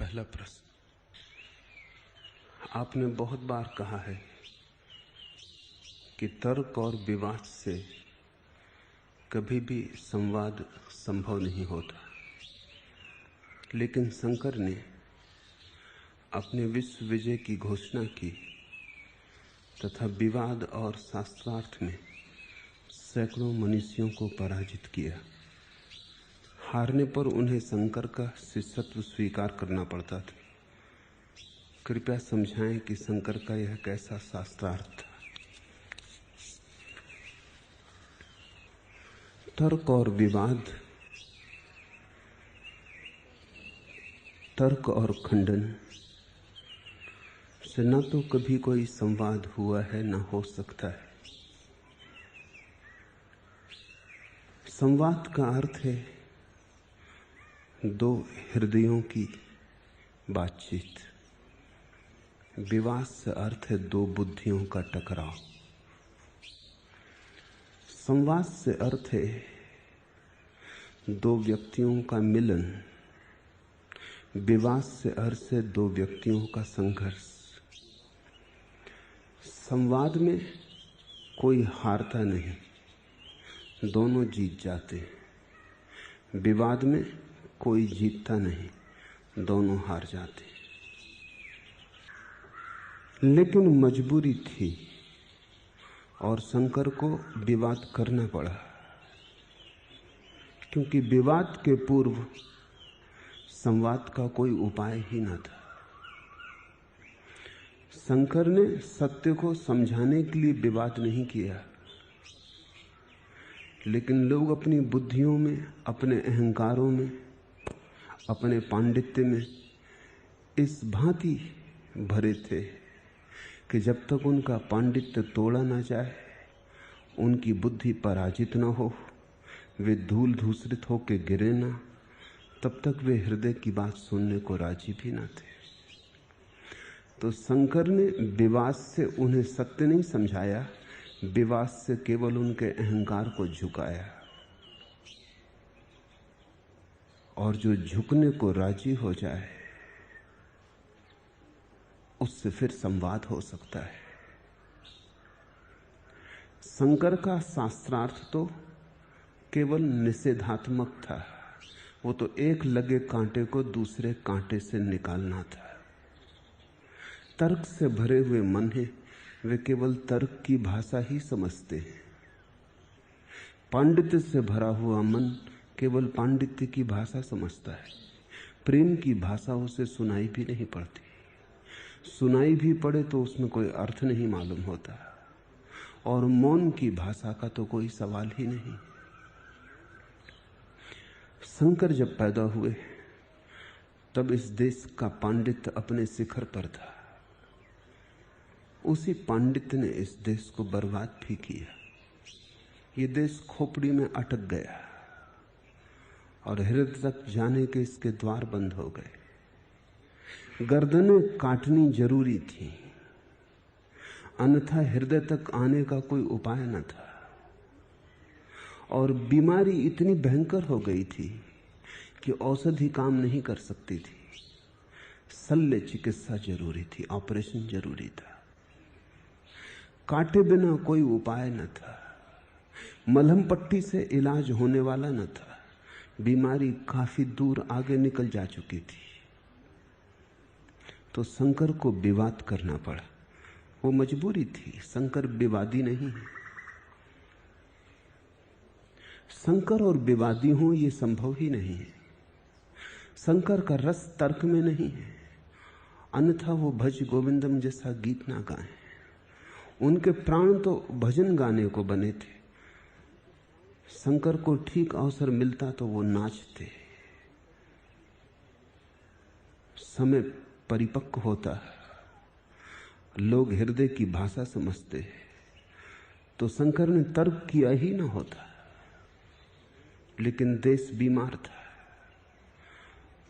पहला प्रश्न, आपने बहुत बार कहा है कि तर्क और विवाद से कभी भी संवाद संभव नहीं होता, लेकिन शंकर ने अपने विश्व विजय की घोषणा की तथा विवाद और शास्त्रार्थ में सैकड़ों मनीषियों को पराजित किया। हारने पर उन्हें शंकर का शिष्यत्व स्वीकार करना पड़ता था। कृपया समझाएं कि शंकर का यह कैसा शास्त्रार्थ था। तर्क और विवाद, तर्क और खंडन से न तो कभी कोई संवाद हुआ है न हो सकता है। संवाद का अर्थ है दो हृदयों की बातचीत। विवाद से अर्थ है दो बुद्धियों का टकराव। संवाद से अर्थ है दो व्यक्तियों का मिलन। विवाद से अर्थ है दो व्यक्तियों का संघर्ष। संवाद में कोई हारता नहीं, दोनों जीत जाते हैं। विवाद में कोई जीतता नहीं, दोनों हार जाते। लेकिन मजबूरी थी और शंकर को विवाद करना पड़ा, क्योंकि विवाद के पूर्व संवाद का कोई उपाय ही न था। शंकर ने सत्य को समझाने के लिए विवाद नहीं किया, लेकिन लोग अपनी बुद्धियों में, अपने अहंकारों में, अपने पांडित्य में इस भांति भरे थे कि जब तक उनका पांडित्य तोड़ा ना जाए, उनकी बुद्धि पराजित न हो, वे धूल धूसरित होकर गिरे ना, तब तक वे हृदय की बात सुनने को राजी भी न थे। तो शंकर ने विवाद से उन्हें सत्य नहीं समझाया, विवाद से केवल उनके अहंकार को झुकाया। और जो झुकने को राजी हो जाए उससे फिर संवाद हो सकता है। शंकर का शास्त्रार्थ तो केवल निषेधात्मक था। वो तो एक लगे कांटे को दूसरे कांटे से निकालना था। तर्क से भरे हुए मन है, वे केवल तर्क की भाषा ही समझते हैं। पांडित्य से भरा हुआ मन केवल पांडित्य की भाषा समझता है। प्रेम की भाषा उसे सुनाई भी नहीं पड़ती। सुनाई भी पड़े तो उसमें कोई अर्थ नहीं मालूम होता, और मौन की भाषा का तो कोई सवाल ही नहीं। शंकर जब पैदा हुए तब इस देश का पांडित्य अपने शिखर पर था। उसी पांडित्य ने इस देश को बर्बाद भी किया। ये देश खोपड़ी में अटक गया और हृदय तक जाने के इसके द्वार बंद हो गए। गर्दनें काटनी जरूरी थी, अन्यथा हृदय तक आने का कोई उपाय न था। और बीमारी इतनी भयंकर हो गई थी कि औषधि काम नहीं कर सकती थी। शल्य चिकित्सा जरूरी थी, ऑपरेशन जरूरी था। काटे बिना कोई उपाय न था। मलहम पट्टी से इलाज होने वाला न था। बीमारी काफी दूर आगे निकल जा चुकी थी। तो शंकर को विवाद करना पड़ा। वो मजबूरी थी। शंकर विवादी नहीं है। शंकर और विवादी हों ये संभव ही नहीं है। शंकर का रस तर्क में नहीं है, अन्यथा वो भज गोविंदम जैसा गीत ना गाएं। उनके प्राण तो भजन गाने को बने थे। शंकर को ठीक अवसर मिलता तो वो नाचते। समय परिपक्व होता, लोग हृदय की भाषा समझते, तो शंकर ने तर्क किया ही ना होता। लेकिन देश बीमार था।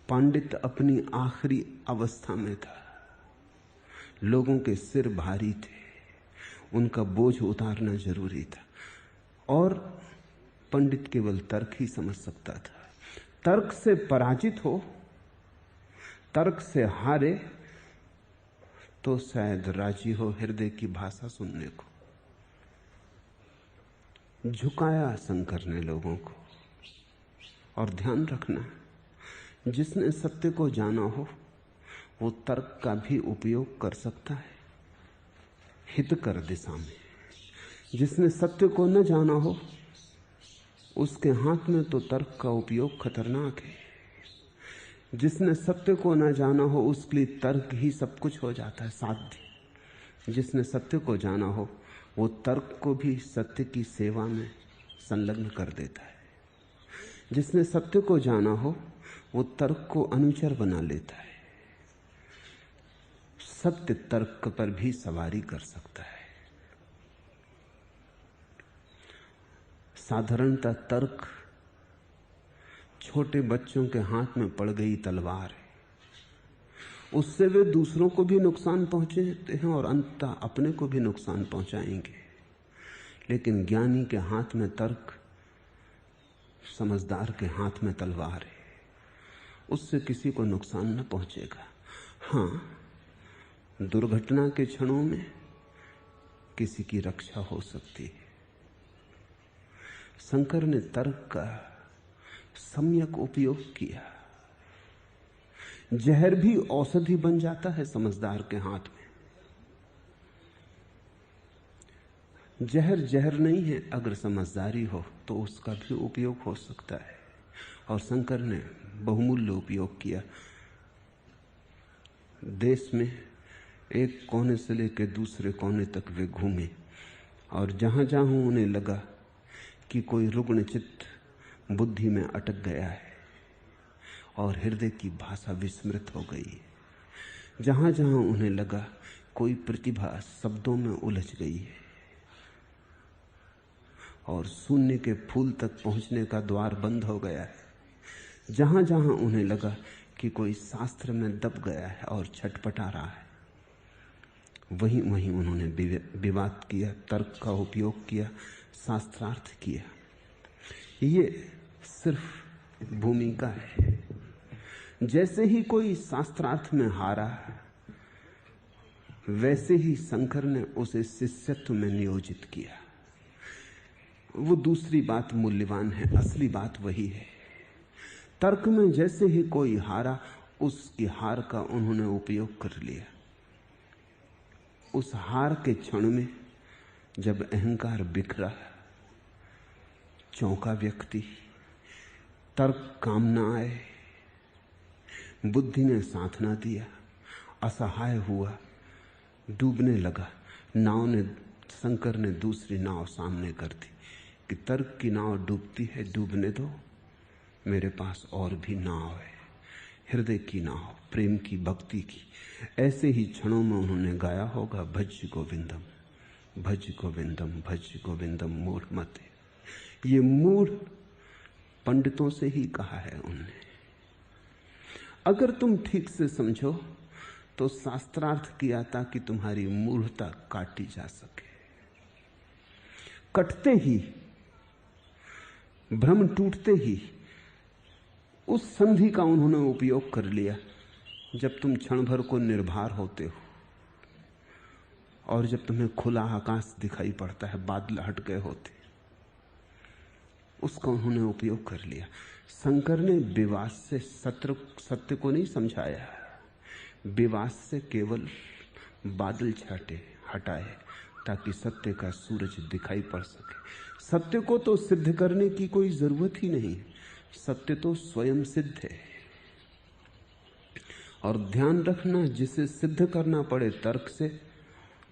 पांडित्य अपनी आखिरी अवस्था में था। लोगों के सिर भारी थे, उनका बोझ उतारना जरूरी था। और पंडित केवल तर्क ही समझ सकता था। तर्क से पराजित हो तर्क से हारे तो शायद राजी हो हृदय की भाषा सुनने को। झुकाया शंकर ने लोगों को। और ध्यान रखना, जिसने सत्य को जाना हो वो तर्क का भी उपयोग कर सकता है हितकर दिशा में। जिसने सत्य को न जाना हो उसके हाथ में तो तर्क का उपयोग खतरनाक है। जिसने सत्य को न जाना हो उसके लिए तर्क ही सब कुछ हो जाता है, साध्य। जिसने सत्य को जाना हो वो तर्क को भी सत्य की सेवा में संलग्न कर देता है। जिसने सत्य को जाना हो वो तर्क को अनुचर बना लेता है। सत्य तर्क पर भी सवारी कर सकता है। साधारणतः तर्क छोटे बच्चों के हाथ में पड़ गई तलवार है। उससे वे दूसरों को भी नुकसान पहुंचाते हैं और अंततः अपने को भी नुकसान पहुंचाएंगे। लेकिन ज्ञानी के हाथ में तर्क, समझदार के हाथ में तलवार है। उससे किसी को नुकसान न पहुंचेगा। हाँ, दुर्घटना के क्षणों में किसी की रक्षा हो सकती है। शंकर ने तर्क का सम्यक उपयोग किया। जहर भी औषधि बन जाता है समझदार के हाथ में। जहर जहर नहीं है, अगर समझदारी हो तो उसका भी उपयोग हो सकता है। और शंकर ने बहुमूल्य उपयोग किया। देश में एक कोने से लेकर दूसरे कोने तक वे घूमे और जहां जहां उन्हें लगा कि कोई रुग्ण चित्त बुद्धि में अटक गया है और हृदय की भाषा विस्मृत हो गई है, जहां जहां उन्हें लगा कोई प्रतिभा शब्दों में उलझ गई है और शून्य के फूल तक पहुंचने का द्वार बंद हो गया है, जहां जहां उन्हें लगा कि कोई शास्त्र में दब गया है और छटपटा रहा है, वहीं वहीं उन्होंने विवाद किया, तर्क का उपयोग किया, शास्त्रार्थ किया। ये सिर्फ भूमिका है। जैसे ही कोई शास्त्रार्थ में हारा, वैसे ही शंकर ने उसे शिष्यत्व में नियोजित किया। वो दूसरी बात मूल्यवान है, असली बात वही है। तर्क में जैसे ही कोई हारा, उसकी हार का उन्होंने उपयोग कर लिया। उस हार के क्षण में जब अहंकार बिखरा, चौंका व्यक्ति, तर्क काम न आए, बुद्धि ने साथ ना दिया, असहाय हुआ, डूबने लगा। नाव ने, शंकर ने दूसरी नाव सामने कर दी कि तर्क की नाव डूबती है, डूबने दो, मेरे पास और भी नाव है, हृदय की नाव, प्रेम की, भक्ति की। ऐसे ही क्षणों में उन्होंने गाया होगा, भज गोविंदम, भज गोविंदम, भज गोविंदम मूढ़ मते। ये मूढ़ पंडितों से ही कहा है उन्होंने। अगर तुम ठीक से समझो तो शास्त्रार्थ किया ताकि तुम्हारी मूढ़ता काटी जा सके। कटते ही, भ्रम टूटते ही उस संधि का उन्होंने उपयोग कर लिया जब तुम क्षण भर को निर्भर होते हो और जब तुम्हें खुला आकाश दिखाई पड़ता है, बादल हट गए होते, उसका उन्होंने उपयोग कर लिया। शंकर ने विवाद से सत्य को नहीं समझाया, विवाद से केवल बादल छाटे, हटाए, ताकि सत्य का सूरज दिखाई पड़ सके। सत्य को तो सिद्ध करने की कोई जरूरत ही नहीं, सत्य तो स्वयं सिद्ध है। और ध्यान रखना, जिसे सिद्ध करना पड़े तर्क से,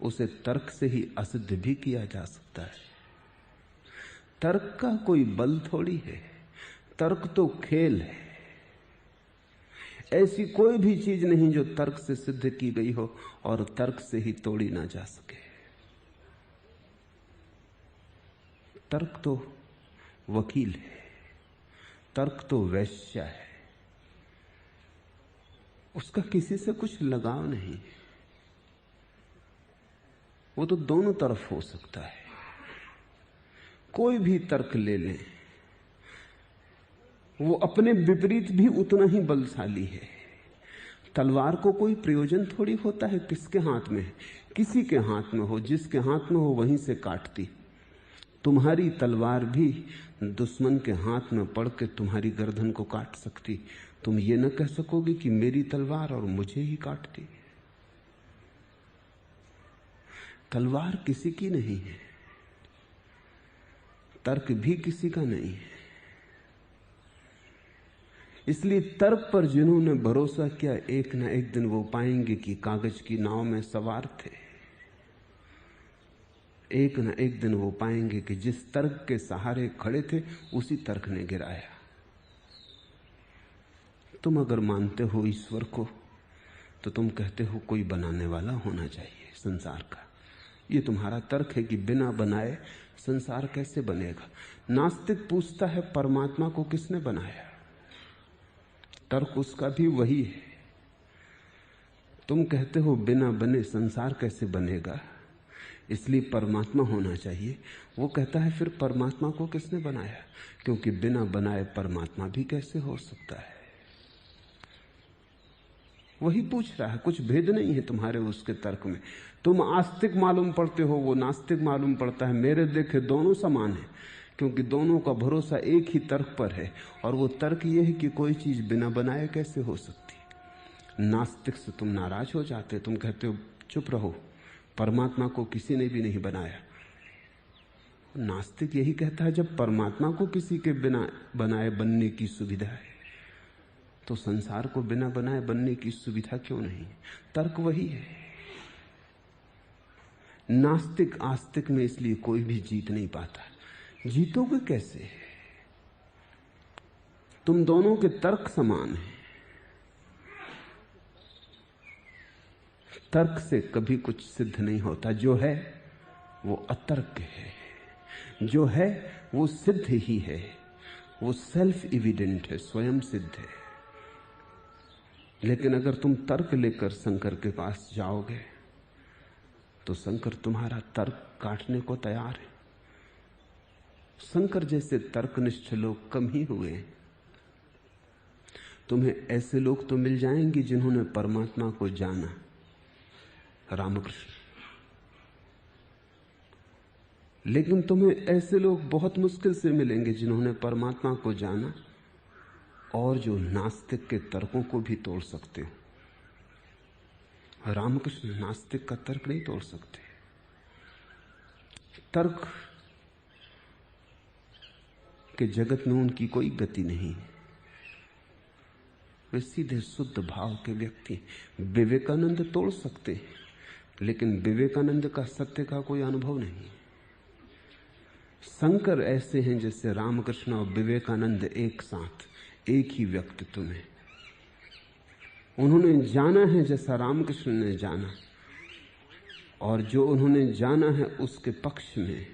उसे तर्क से ही असिद्ध भी किया जा सकता है। तर्क का कोई बल थोड़ी है, तर्क तो खेल है। ऐसी कोई भी चीज नहीं जो तर्क से सिद्ध की गई हो और तर्क से ही तोड़ी ना जा सके। तर्क तो वकील है, तर्क तो वैश्या है, उसका किसी से कुछ लगाव नहीं, वो तो दोनों तरफ हो सकता है। कोई भी तर्क ले लें, वो अपने विपरीत भी उतना ही बलशाली है। तलवार को कोई प्रयोजन थोड़ी होता है किसके हाथ में है। किसी के हाथ में हो, जिसके हाथ में हो वहीं से काटती। तुम्हारी तलवार भी दुश्मन के हाथ में पड़ के तुम्हारी गर्दन को काट सकती। तुम ये न कह सकोगे कि मेरी तलवार और मुझे ही काटती। तलवार किसी की नहीं है, तर्क भी किसी का नहीं है। इसलिए तर्क पर जिन्होंने भरोसा किया, एक न एक दिन वो पाएंगे कि कागज की नाव में सवार थे। एक न एक दिन वो पाएंगे कि जिस तर्क के सहारे खड़े थे उसी तर्क ने गिराया। तुम अगर मानते हो ईश्वर को तो तुम कहते हो कोई बनाने वाला होना चाहिए संसार का। ये तुम्हारा तर्क है कि बिना बनाए संसार कैसे बनेगा। नास्तिक पूछता है परमात्मा को किसने बनाया। तर्क उसका भी वही है। तुम कहते हो बिना बने संसार कैसे बनेगा, इसलिए परमात्मा होना चाहिए। वो कहता है फिर परमात्मा को किसने बनाया, क्योंकि बिना बनाए परमात्मा भी कैसे हो सकता है। वही पूछ रहा है, कुछ भेद नहीं है तुम्हारे उसके तर्क में। तुम आस्तिक मालूम पड़ते हो, वो नास्तिक मालूम पड़ता है। मेरे देखे दोनों समान है, क्योंकि दोनों का भरोसा एक ही तर्क पर है, और वो तर्क ये है कि कोई चीज बिना बनाए कैसे हो सकती। नास्तिक से तुम नाराज हो जाते, तुम कहते हो चुप रहो, परमात्मा को किसी ने भी नहीं बनाया। नास्तिक यही कहता है जब परमात्मा को किसी के बिना बनाए बनने की सुविधा है तो संसार को बिना बनाए बनने की सुविधा क्यों नहीं। तर्क वही है। नास्तिक आस्तिक में इसलिए कोई भी जीत नहीं पाता। जीतोगे कैसे? तुम दोनों के तर्क समान हैं। तर्क से कभी कुछ सिद्ध नहीं होता। जो है वो अतर्क है, जो है वो सिद्ध ही है, वो सेल्फ एविडेंट है, स्वयं सिद्ध है। लेकिन अगर तुम तर्क लेकर शंकर के पास जाओगे तो शंकर तुम्हारा तर्क काटने को तैयार है। शंकर जैसे तर्कनिष्ठ लोग कम ही हुए। तुम्हें ऐसे लोग तो मिल जाएंगे जिन्होंने परमात्मा को जाना, रामकृष्ण, लेकिन तुम्हें ऐसे लोग बहुत मुश्किल से मिलेंगे जिन्होंने परमात्मा को जाना और जो नास्तिक के तर्कों को भी तोड़ सकते हो। रामकृष्ण नास्तिक का तर्क नहीं तोड़ सकते। तर्क के जगत में उनकी कोई गति नहीं। वे सीधे शुद्ध भाव के व्यक्ति। विवेकानंद तोड़ सकते हैं, लेकिन विवेकानंद का सत्य का कोई अनुभव नहीं। शंकर ऐसे हैं जैसे रामकृष्ण और विवेकानंद एक साथ, एक ही व्यक्तित्व में। उन्होंने जाना है जैसा रामकृष्ण ने जाना, और जो उन्होंने जाना है उसके पक्ष में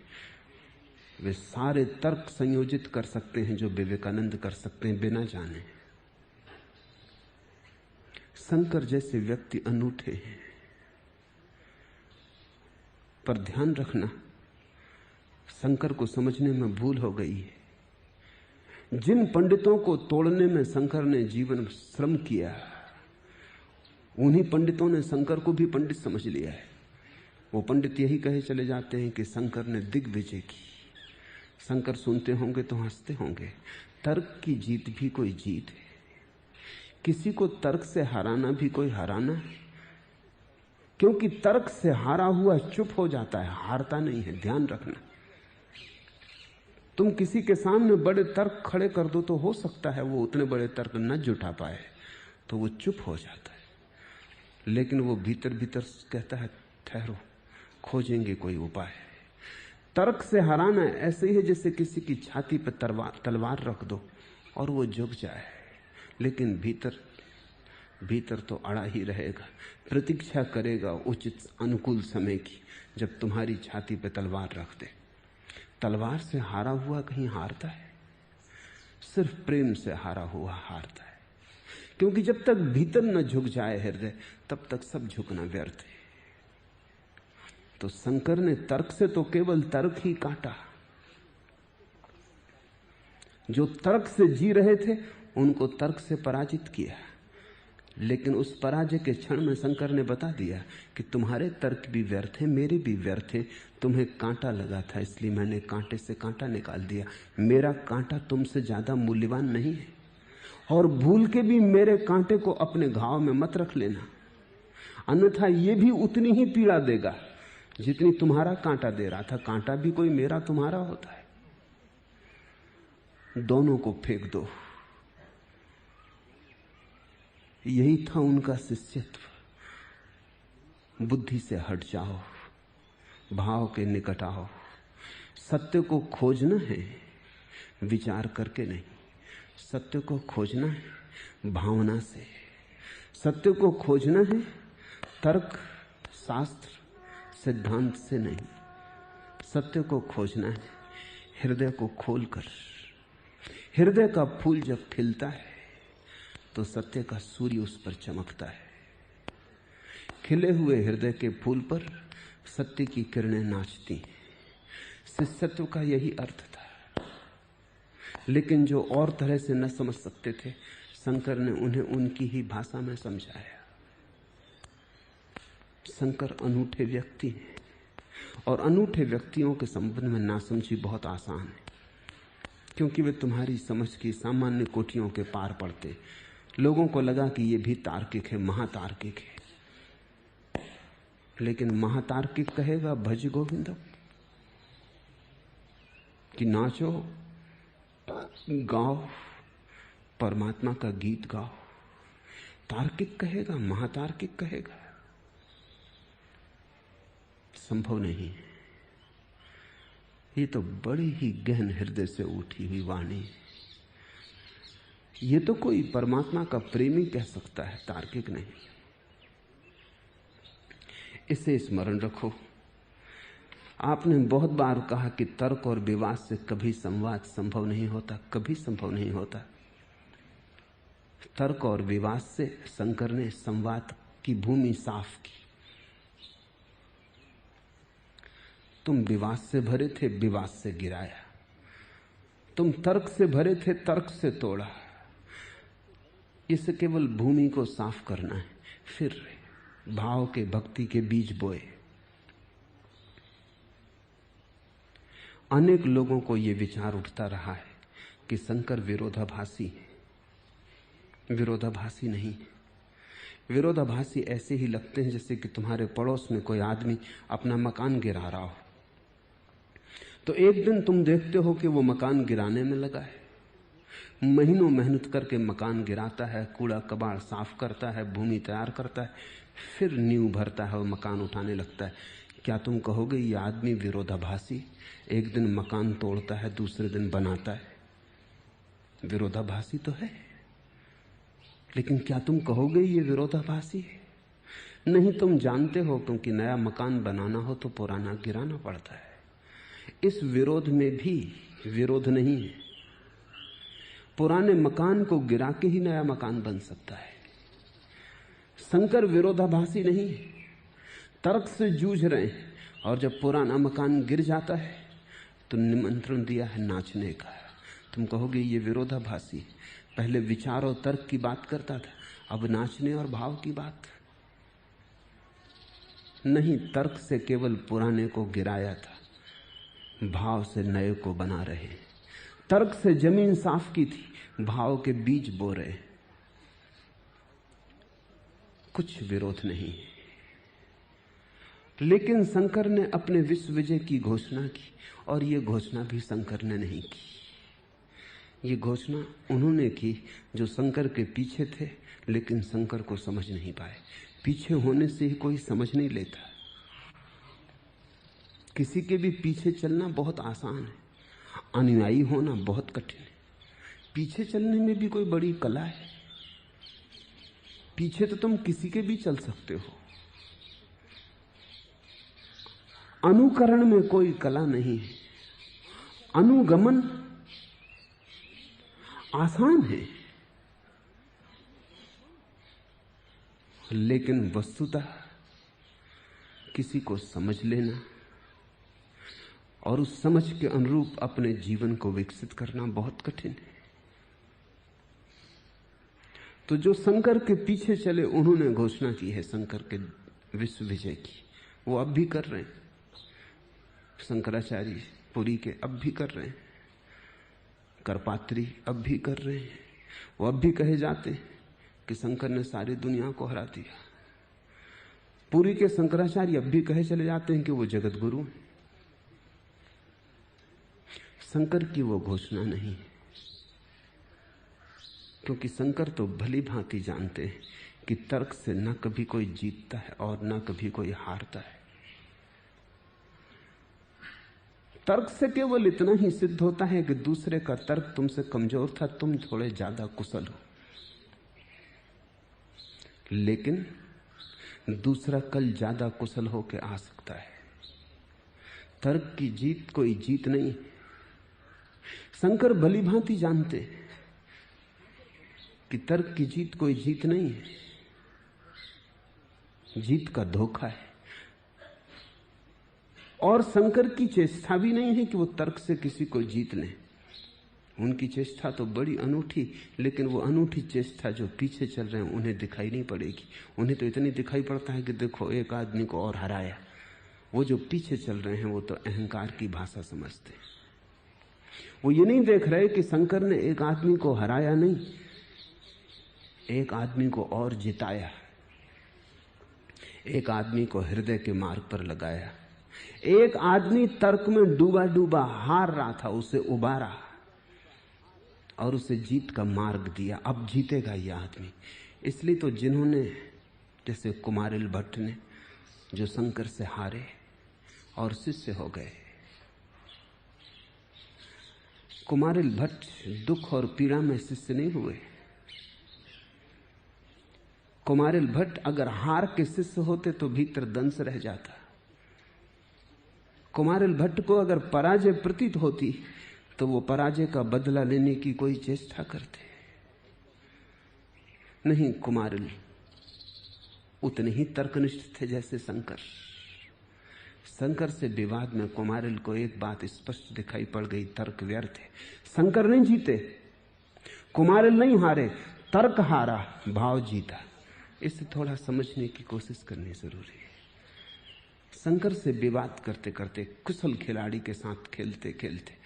वे सारे तर्क संयोजित कर सकते हैं जो विवेकानंद कर सकते हैं बिना जाने। शंकर जैसे व्यक्ति अनूठे हैं। पर ध्यान रखना, शंकर को समझने में भूल हो गई है। जिन पंडितों को तोड़ने में शंकर ने जीवन श्रम किया, उन्हीं पंडितों ने शंकर को भी पंडित समझ लिया है। वो पंडित यही कहे चले जाते हैं कि शंकर ने दिग्विजय की। शंकर सुनते होंगे तो हंसते होंगे। तर्क की जीत भी कोई जीत है। किसी को तर्क से हराना भी कोई हराना है, क्योंकि तर्क से हारा हुआ चुप हो जाता है, हारता नहीं है। ध्यान रखना, तुम किसी के सामने बड़े तर्क खड़े कर दो तो हो सकता है वो उतने बड़े तर्क न जुटा पाए, तो वो चुप हो जाता है। लेकिन वो भीतर भीतर कहता है ठहरो, खोजेंगे कोई उपाय। तर्क से हराना ऐसे ही है जैसे किसी की छाती पर तलवार रख दो और वो झुक जाए, लेकिन भीतर तो अड़ा ही रहेगा, प्रतीक्षा करेगा उचित अनुकूल समय की, जब तुम्हारी छाती पे तलवार रख दे। तलवार से हारा हुआ कहीं हारता है? सिर्फ प्रेम से हारा हुआ हारता है, क्योंकि जब तक भीतर न झुक जाए हृदय, तब तक सब झुकना व्यर्थ है। तो शंकर ने तर्क से तो केवल तर्क ही काटा। जो तर्क से जी रहे थे उनको तर्क से पराजित किया। लेकिन उस पराजय के क्षण में शंकर ने बता दिया कि तुम्हारे तर्क भी व्यर्थ हैं, मेरे भी व्यर्थ हैं। तुम्हें कांटा लगा था इसलिए मैंने कांटे से कांटा निकाल दिया। मेरा कांटा तुमसे ज्यादा मूल्यवान नहीं है, और भूल के भी मेरे कांटे को अपने घाव में मत रख लेना, अन्यथा यह भी उतनी ही पीड़ा देगा जितनी तुम्हारा कांटा दे रहा था। कांटा भी कोई मेरा तुम्हारा होता है, दोनों को फेंक दो। यही था उनका शिष्यत्व। बुद्धि से हट जाओ, भाव के निकट आओ। सत्य को खोजना है विचार करके नहीं, सत्य को खोजना है भावना से, सत्य को खोजना है तर्क शास्त्र सिद्धांत से नहीं। सत्य को खोजना है हृदय को खोलकर। हृदय का फूल जब खिलता है तो सत्य का सूर्य उस पर चमकता है। खिले हुए हृदय के फूल पर सत्य की किरणें नाचती हैं। शिष्यत्व का यही अर्थ था। लेकिन जो और तरह से न समझ सकते थे, शंकर ने उन्हें उनकी ही भाषा में समझाया। शंकर अनूठे व्यक्ति हैं, और अनूठे व्यक्तियों के संबंध में नासमझी बहुत आसान है, क्योंकि वे तुम्हारी समझ की सामान्य कोटियों के पार पड़ते। लोगों को लगा कि ये भी तार्किक है, महातार्किक है, लेकिन महातार्किक कहेगा भज गोविंदम, कि नाचो गाओ परमात्मा का गीत गाओ। तार्किक कहेगा, महातार्किक कहेगा, संभव नहीं है। ये तो बड़ी ही गहन हृदय से उठी हुई वाणी है। ये तो कोई परमात्मा का प्रेमी कह सकता है, तार्किक नहीं। इसे स्मरण रखो। आपने बहुत बार कहा कि तर्क और विवाद से कभी संवाद संभव नहीं होता, कभी संभव नहीं होता। तर्क और विवाद से शंकर ने संवाद की भूमि साफ की। तुम विवाद से भरे थे, विवाद से गिराया। तुम तर्क से भरे थे, तर्क से तोड़ा। इसे केवल भूमि को साफ करना है, फिर भाव के भक्ति के बीज बोए। अनेक लोगों को यह विचार उठता रहा है कि शंकर विरोधाभासी है। विरोधाभासी नहीं है। विरोधाभासी ऐसे ही लगते हैं जैसे कि तुम्हारे पड़ोस में कोई आदमी अपना मकान गिरा रहा हो, तो एक दिन तुम देखते हो कि वो मकान गिराने में लगा है। महीनों मेहनत करके मकान गिराता है, कूड़ा कबाड़ साफ करता है, भूमि तैयार करता है, फिर नींव भरता है और मकान उठाने लगता है। क्या तुम कहोगे ये आदमी विरोधाभासी? एक दिन मकान तोड़ता है, दूसरे दिन बनाता है। विरोधाभासी तो है, लेकिन क्या तुम कहोगे ये विरोधाभासी है? नहीं, तुम जानते हो, क्योंकि नया मकान बनाना हो तो पुराना गिराना पड़ता है। इस विरोध में भी विरोध नहीं है। पुराने मकान को गिरा के ही नया मकान बन सकता है। शंकर विरोधाभासी नहीं है, तर्क से जूझ रहे हैं, और जब पुराना मकान गिर जाता है तो निमंत्रण दिया है नाचने का। तुम कहोगे ये विरोधाभासी, पहले विचार और तर्क की बात करता था, अब नाचने और भाव की बात नहीं। तर्क से केवल पुराने को गिराया था, भाव से नए को बना रहे। तर्क से जमीन साफ की थी, भाव के बीज बो रहे। कुछ विरोध नहीं। लेकिन शंकर ने अपने विश्व विजय की घोषणा की, और यह घोषणा भी शंकर ने नहीं की। ये घोषणा उन्होंने की जो शंकर के पीछे थे, लेकिन शंकर को समझ नहीं पाए। पीछे होने से ही कोई समझ नहीं लेता। किसी के भी पीछे चलना बहुत आसान है, अनुयायी होना बहुत कठिन है। पीछे चलने में भी कोई बड़ी कला है। पीछे तो तुम किसी के भी चल सकते हो, अनुकरण में कोई कला नहीं है। अनुगमन आसान है, लेकिन वस्तुतः किसी को समझ लेना और उस समझ के अनुरूप अपने जीवन को विकसित करना बहुत कठिन है। तो जो शंकर के पीछे चले उन्होंने घोषणा की है शंकर के विश्व विजय की, वो अब भी कर रहे हैं। शंकराचार्य पुरी के अब भी कर रहे हैं, करपात्री अब भी कर रहे हैं। वो अब भी कहे जाते हैं कि शंकर ने सारी दुनिया को हरा दिया। पुरी के शंकराचार्य अब भी कहे चले जाते हैं कि वो जगत गुरु हैं। शंकर की वो घोषणा नहीं है, क्योंकि शंकर तो भली भांति जानते हैं कि तर्क से न कभी कोई जीतता है और न कभी कोई हारता है। तर्क से केवल इतना ही सिद्ध होता है कि दूसरे का तर्क तुमसे कमजोर था, तुम थोड़े ज्यादा कुशल हो, लेकिन दूसरा कल ज्यादा कुशल होकर आ सकता है। तर्क की जीत कोई जीत नहीं। शंकर भली भांति जानते कि तर्क की जीत कोई जीत नहीं है, जीत का धोखा है। और शंकर की चेष्टा भी नहीं है कि वो तर्क से किसी को जीत लें। उनकी चेष्टा तो बड़ी अनूठी, लेकिन वो अनूठी चेष्टा जो पीछे चल रहे हैं उन्हें दिखाई नहीं पड़ेगी। उन्हें तो इतनी दिखाई पड़ता है कि देखो एक आदमी को और हराया। वो जो पीछे चल रहे हैं वो तो अहंकार की भाषा समझते हैं। वो ये नहीं देख रहे कि शंकर ने एक आदमी को हराया नहीं, एक आदमी को और जिताया, एक आदमी को हृदय के मार्ग पर लगाया। एक आदमी तर्क में डूबा डूबा हार रहा था, उसे उबारा और उसे जीत का मार्ग दिया। अब जीतेगा यह आदमी। इसलिए तो जिन्होंने, जैसे कुमारिल भट्ट ने, जो शंकर से हारे और शिष्य हो गए। कुमारिल भट्ट दुख और पीड़ा में शिष्य नहीं हुए। कुमारिल भट्ट अगर हार के शिष्य होते तो भीतर दंश रह जाता। कुमारिल भट्ट को अगर पराजय प्रतीत होती तो वो पराजय का बदला लेने की कोई चेष्टा करते नहीं। कुमारिल उतने ही तर्कनिष्ठ थे जैसे शंकर। शंकर से विवाद में कुमारिल को एक बात स्पष्ट दिखाई पड़ गई, तर्क व्यर्थ है। शंकर नहीं जीते, कुमारिल नहीं हारे, तर्क हारा, भाव जीता। इसे थोड़ा समझने की कोशिश करनी जरूरी है। शंकर से विवाद करते करते, कुशल खिलाड़ी के साथ खेलते खेलते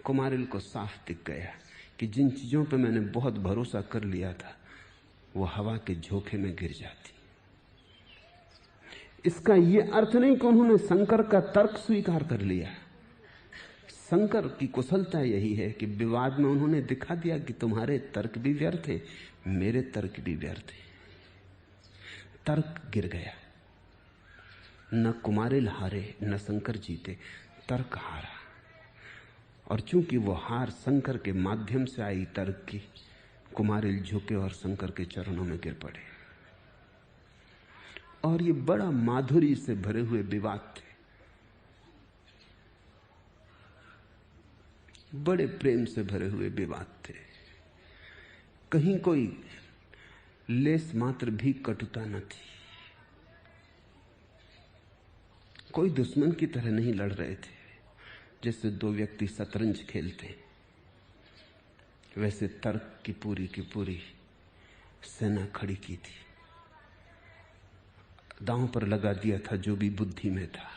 कुमारिल को साफ दिख गया कि जिन चीजों पे मैंने बहुत भरोसा कर लिया था वो हवा के झोंके में गिर जाती। इसका यह अर्थ नहीं कि उन्होंने शंकर का तर्क स्वीकार कर लिया। शंकर की कुशलता यही है कि विवाद में उन्होंने दिखा दिया कि तुम्हारे तर्क भी व्यर्थ है, मेरे तर्क भी व्यर्थ है। तर्क गिर गया। न कुमारिल हारे न शंकर जीते, तर्क हारा। और चूंकि वो हार शंकर के माध्यम से आई तर्क की, कुमारिल झुके और शंकर के चरणों में गिर पड़े। और ये बड़ा माधुर्य से भरे हुए विवाद थे, बड़े प्रेम से भरे हुए विवाद थे। कहीं कोई लेस मात्र भी कटुता न थी। कोई दुश्मन की तरह नहीं लड़ रहे थे। जैसे दो व्यक्ति शतरंज खेलते, वैसे तर्क की पूरी सेना खड़ी की थी। दांव पर लगा दिया था जो भी बुद्धि में था,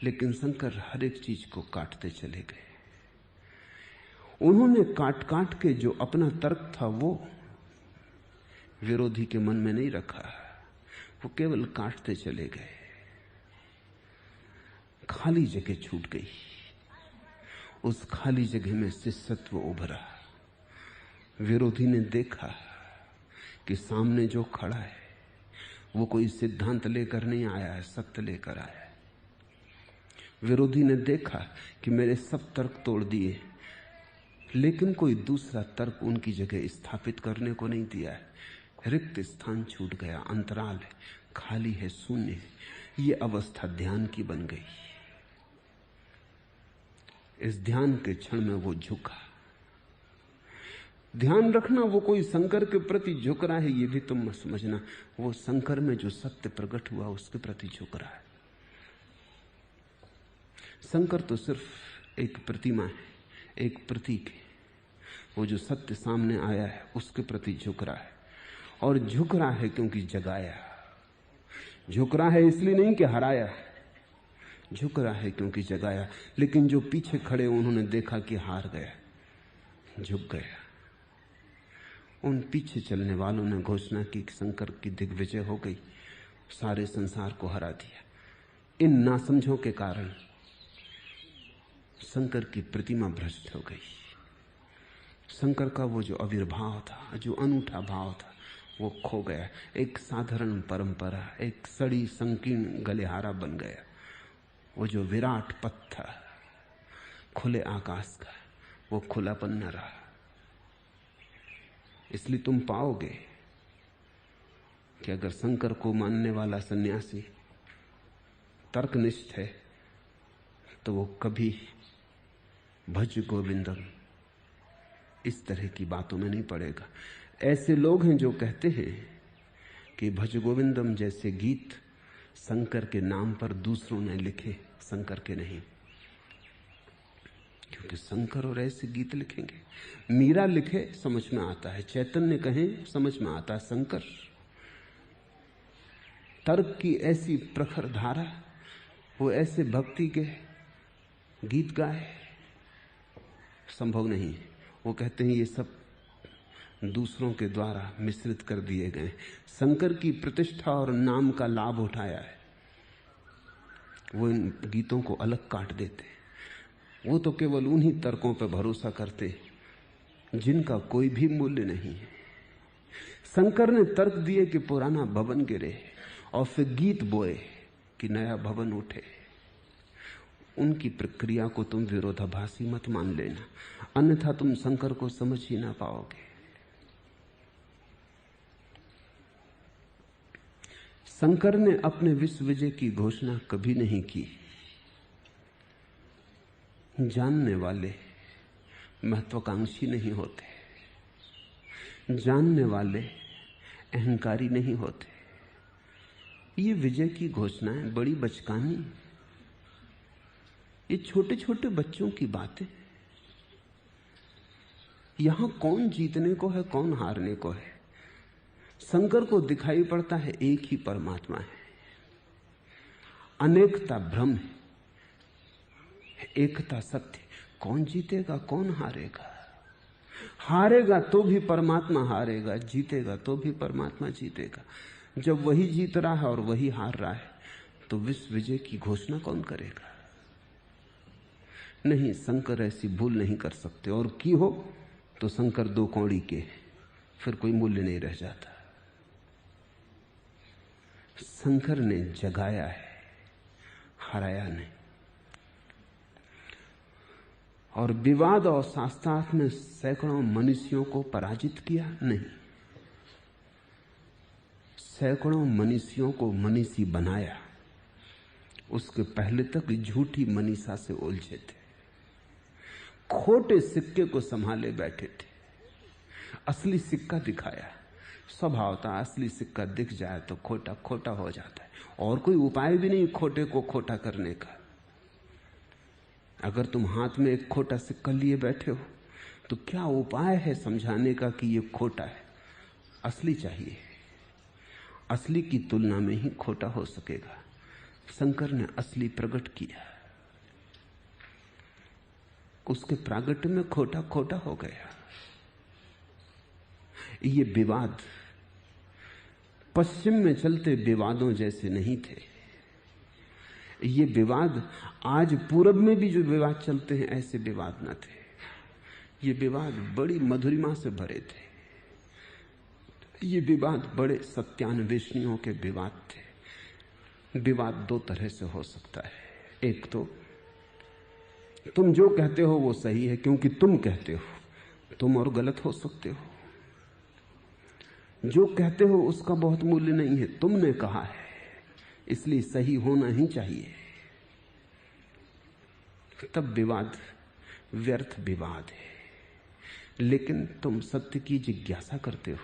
लेकिन शंकर हर एक चीज को काटते चले गए। उन्होंने काट काट के जो अपना तर्क था वो विरोधी के मन में नहीं रखा, वो केवल काटते चले गए। खाली जगह छूट गई। उस खाली जगह में शिष्यत्व उभरा। विरोधी ने देखा कि सामने जो खड़ा है वो कोई सिद्धांत लेकर नहीं आया है, सत्य लेकर आया है। विरोधी ने देखा कि मेरे सब तर्क तोड़ दिए, लेकिन कोई दूसरा तर्क उनकी जगह स्थापित करने को नहीं दिया है। रिक्त स्थान छूट गया, अंतराल है, खाली है, शून्य है। ये अवस्था ध्यान की बन गई। इस ध्यान के क्षण में वो झुका। ध्यान रखना, वो कोई शंकर के प्रति झुक रहा है ये भी तुम मत समझना। वो शंकर में जो सत्य प्रकट हुआ उसके प्रति झुक रहा है। शंकर तो सिर्फ एक प्रतिमा है, एक प्रतीक है। वो जो सत्य सामने आया है उसके प्रति झुक रहा है, और झुक रहा है क्योंकि जगाया। झुक रहा है इसलिए नहीं कि हराया, झुक रहा है क्योंकि जगाया। लेकिन जो पीछे खड़े उन्होंने देखा कि हार गया, झुक गया। उन पीछे चलने वालों ने घोषणा की कि शंकर की दिग्विजय हो गई, सारे संसार को हरा दिया। इन नासमझों के कारण शंकर की प्रतिमा भ्रष्ट हो गई। शंकर का वो जो आविर्भाव था, जो अनूठा भाव था, वो खो गया। एक साधारण परंपरा, एक सड़ी संकीर्ण गलेहारा बन गया। वो जो विराट पथ था खुले आकाश का, वो खुलापन न रहा। इसलिए तुम पाओगे कि अगर शंकर को मानने वाला सन्यासी तर्कनिष्ठ है तो वो कभी भज गोविंदम इस तरह की बातों में नहीं पड़ेगा। ऐसे लोग हैं जो कहते हैं कि भज गोविंदम जैसे गीत शंकर के नाम पर दूसरों ने लिखे, शंकर के नहीं, क्योंकि शंकर और ऐसे गीत लिखेंगे। मीरा लिखे समझ में आता है, चैतन्य कहें समझ में आता है, शंकर तर्क की ऐसी प्रखर धारा, वो ऐसे भक्ति के गीत गाए, संभव नहीं। वो कहते हैं ये सब दूसरों के द्वारा मिश्रित कर दिए गए। शंकर की प्रतिष्ठा और नाम का लाभ उठाया है, वो इन गीतों को अलग काट देते। वो तो केवल उन्हीं तर्कों पर भरोसा करते जिनका कोई भी मूल्य नहीं है। शंकर ने तर्क दिए कि पुराना भवन गिरे और फिर गीत बोए कि नया भवन उठे। उनकी प्रक्रिया को तुम विरोधाभासी मत मान लेना, अन्यथा तुम शंकर को समझ ही ना पाओगे। शंकर ने अपने विश्व विजय की घोषणा कभी नहीं की। जानने वाले महत्वाकांक्षी नहीं होते, जानने वाले अहंकारी नहीं होते। ये विजय की घोषणाएं बड़ी बचकानी, ये छोटे छोटे बच्चों की बातें। यहां कौन जीतने को है, कौन हारने को है? शंकर को दिखाई पड़ता है एक ही परमात्मा है, अनेकता भ्रम है, एकता सत्य। कौन जीतेगा, कौन हारेगा? हारेगा तो भी परमात्मा हारेगा, जीतेगा तो भी परमात्मा जीतेगा। जब वही जीत रहा है और वही हार रहा है तो विश्व विजय की घोषणा कौन करेगा? नहीं, शंकर ऐसी भूल नहीं कर सकते, और की हो तो शंकर दो कौड़ी के, फिर कोई मूल्य नहीं रह जाता। शंकर ने जगाया है, हराया नहीं। और विवाद और शास्त्रार्थ में सैकड़ों मनीषियों को पराजित किया नहीं, सैकड़ों मनीषियों को मनीषी बनाया। उसके पहले तक झूठी मनीषा से उलझे थे, खोटे सिक्के को संभाले बैठे थे। असली सिक्का दिखाया। स्वभाव था असली सिक्का दिख जाए तो खोटा खोटा हो जाता है, और कोई उपाय भी नहीं खोटे को खोटा करने का। अगर तुम हाथ में एक खोटा सिक्का लिए बैठे हो तो क्या उपाय है समझाने का कि ये खोटा है? असली चाहिए, असली की तुलना में ही खोटा हो सकेगा। शंकर ने असली प्रकट किया, उसके प्रागट्य में खोटा खोटा हो गया। ये विवाद पश्चिम में चलते विवादों जैसे नहीं थे। ये विवाद आज पूरब में भी जो विवाद चलते हैं ऐसे विवाद न थे। ये विवाद बड़ी मधुरिमा से भरे थे। ये विवाद बड़े सत्यान्वेषणियों के विवाद थे। विवाद दो तरह से हो सकता है। एक तो तुम जो कहते हो वो सही है क्योंकि तुम कहते हो, तुम और गलत हो सकते हो। जो कहते हो उसका बहुत मूल्य नहीं है, तुमने कहा है इसलिए सही होना ही चाहिए। तब विवाद व्यर्थ विवाद है। लेकिन तुम सत्य की जिज्ञासा करते हो।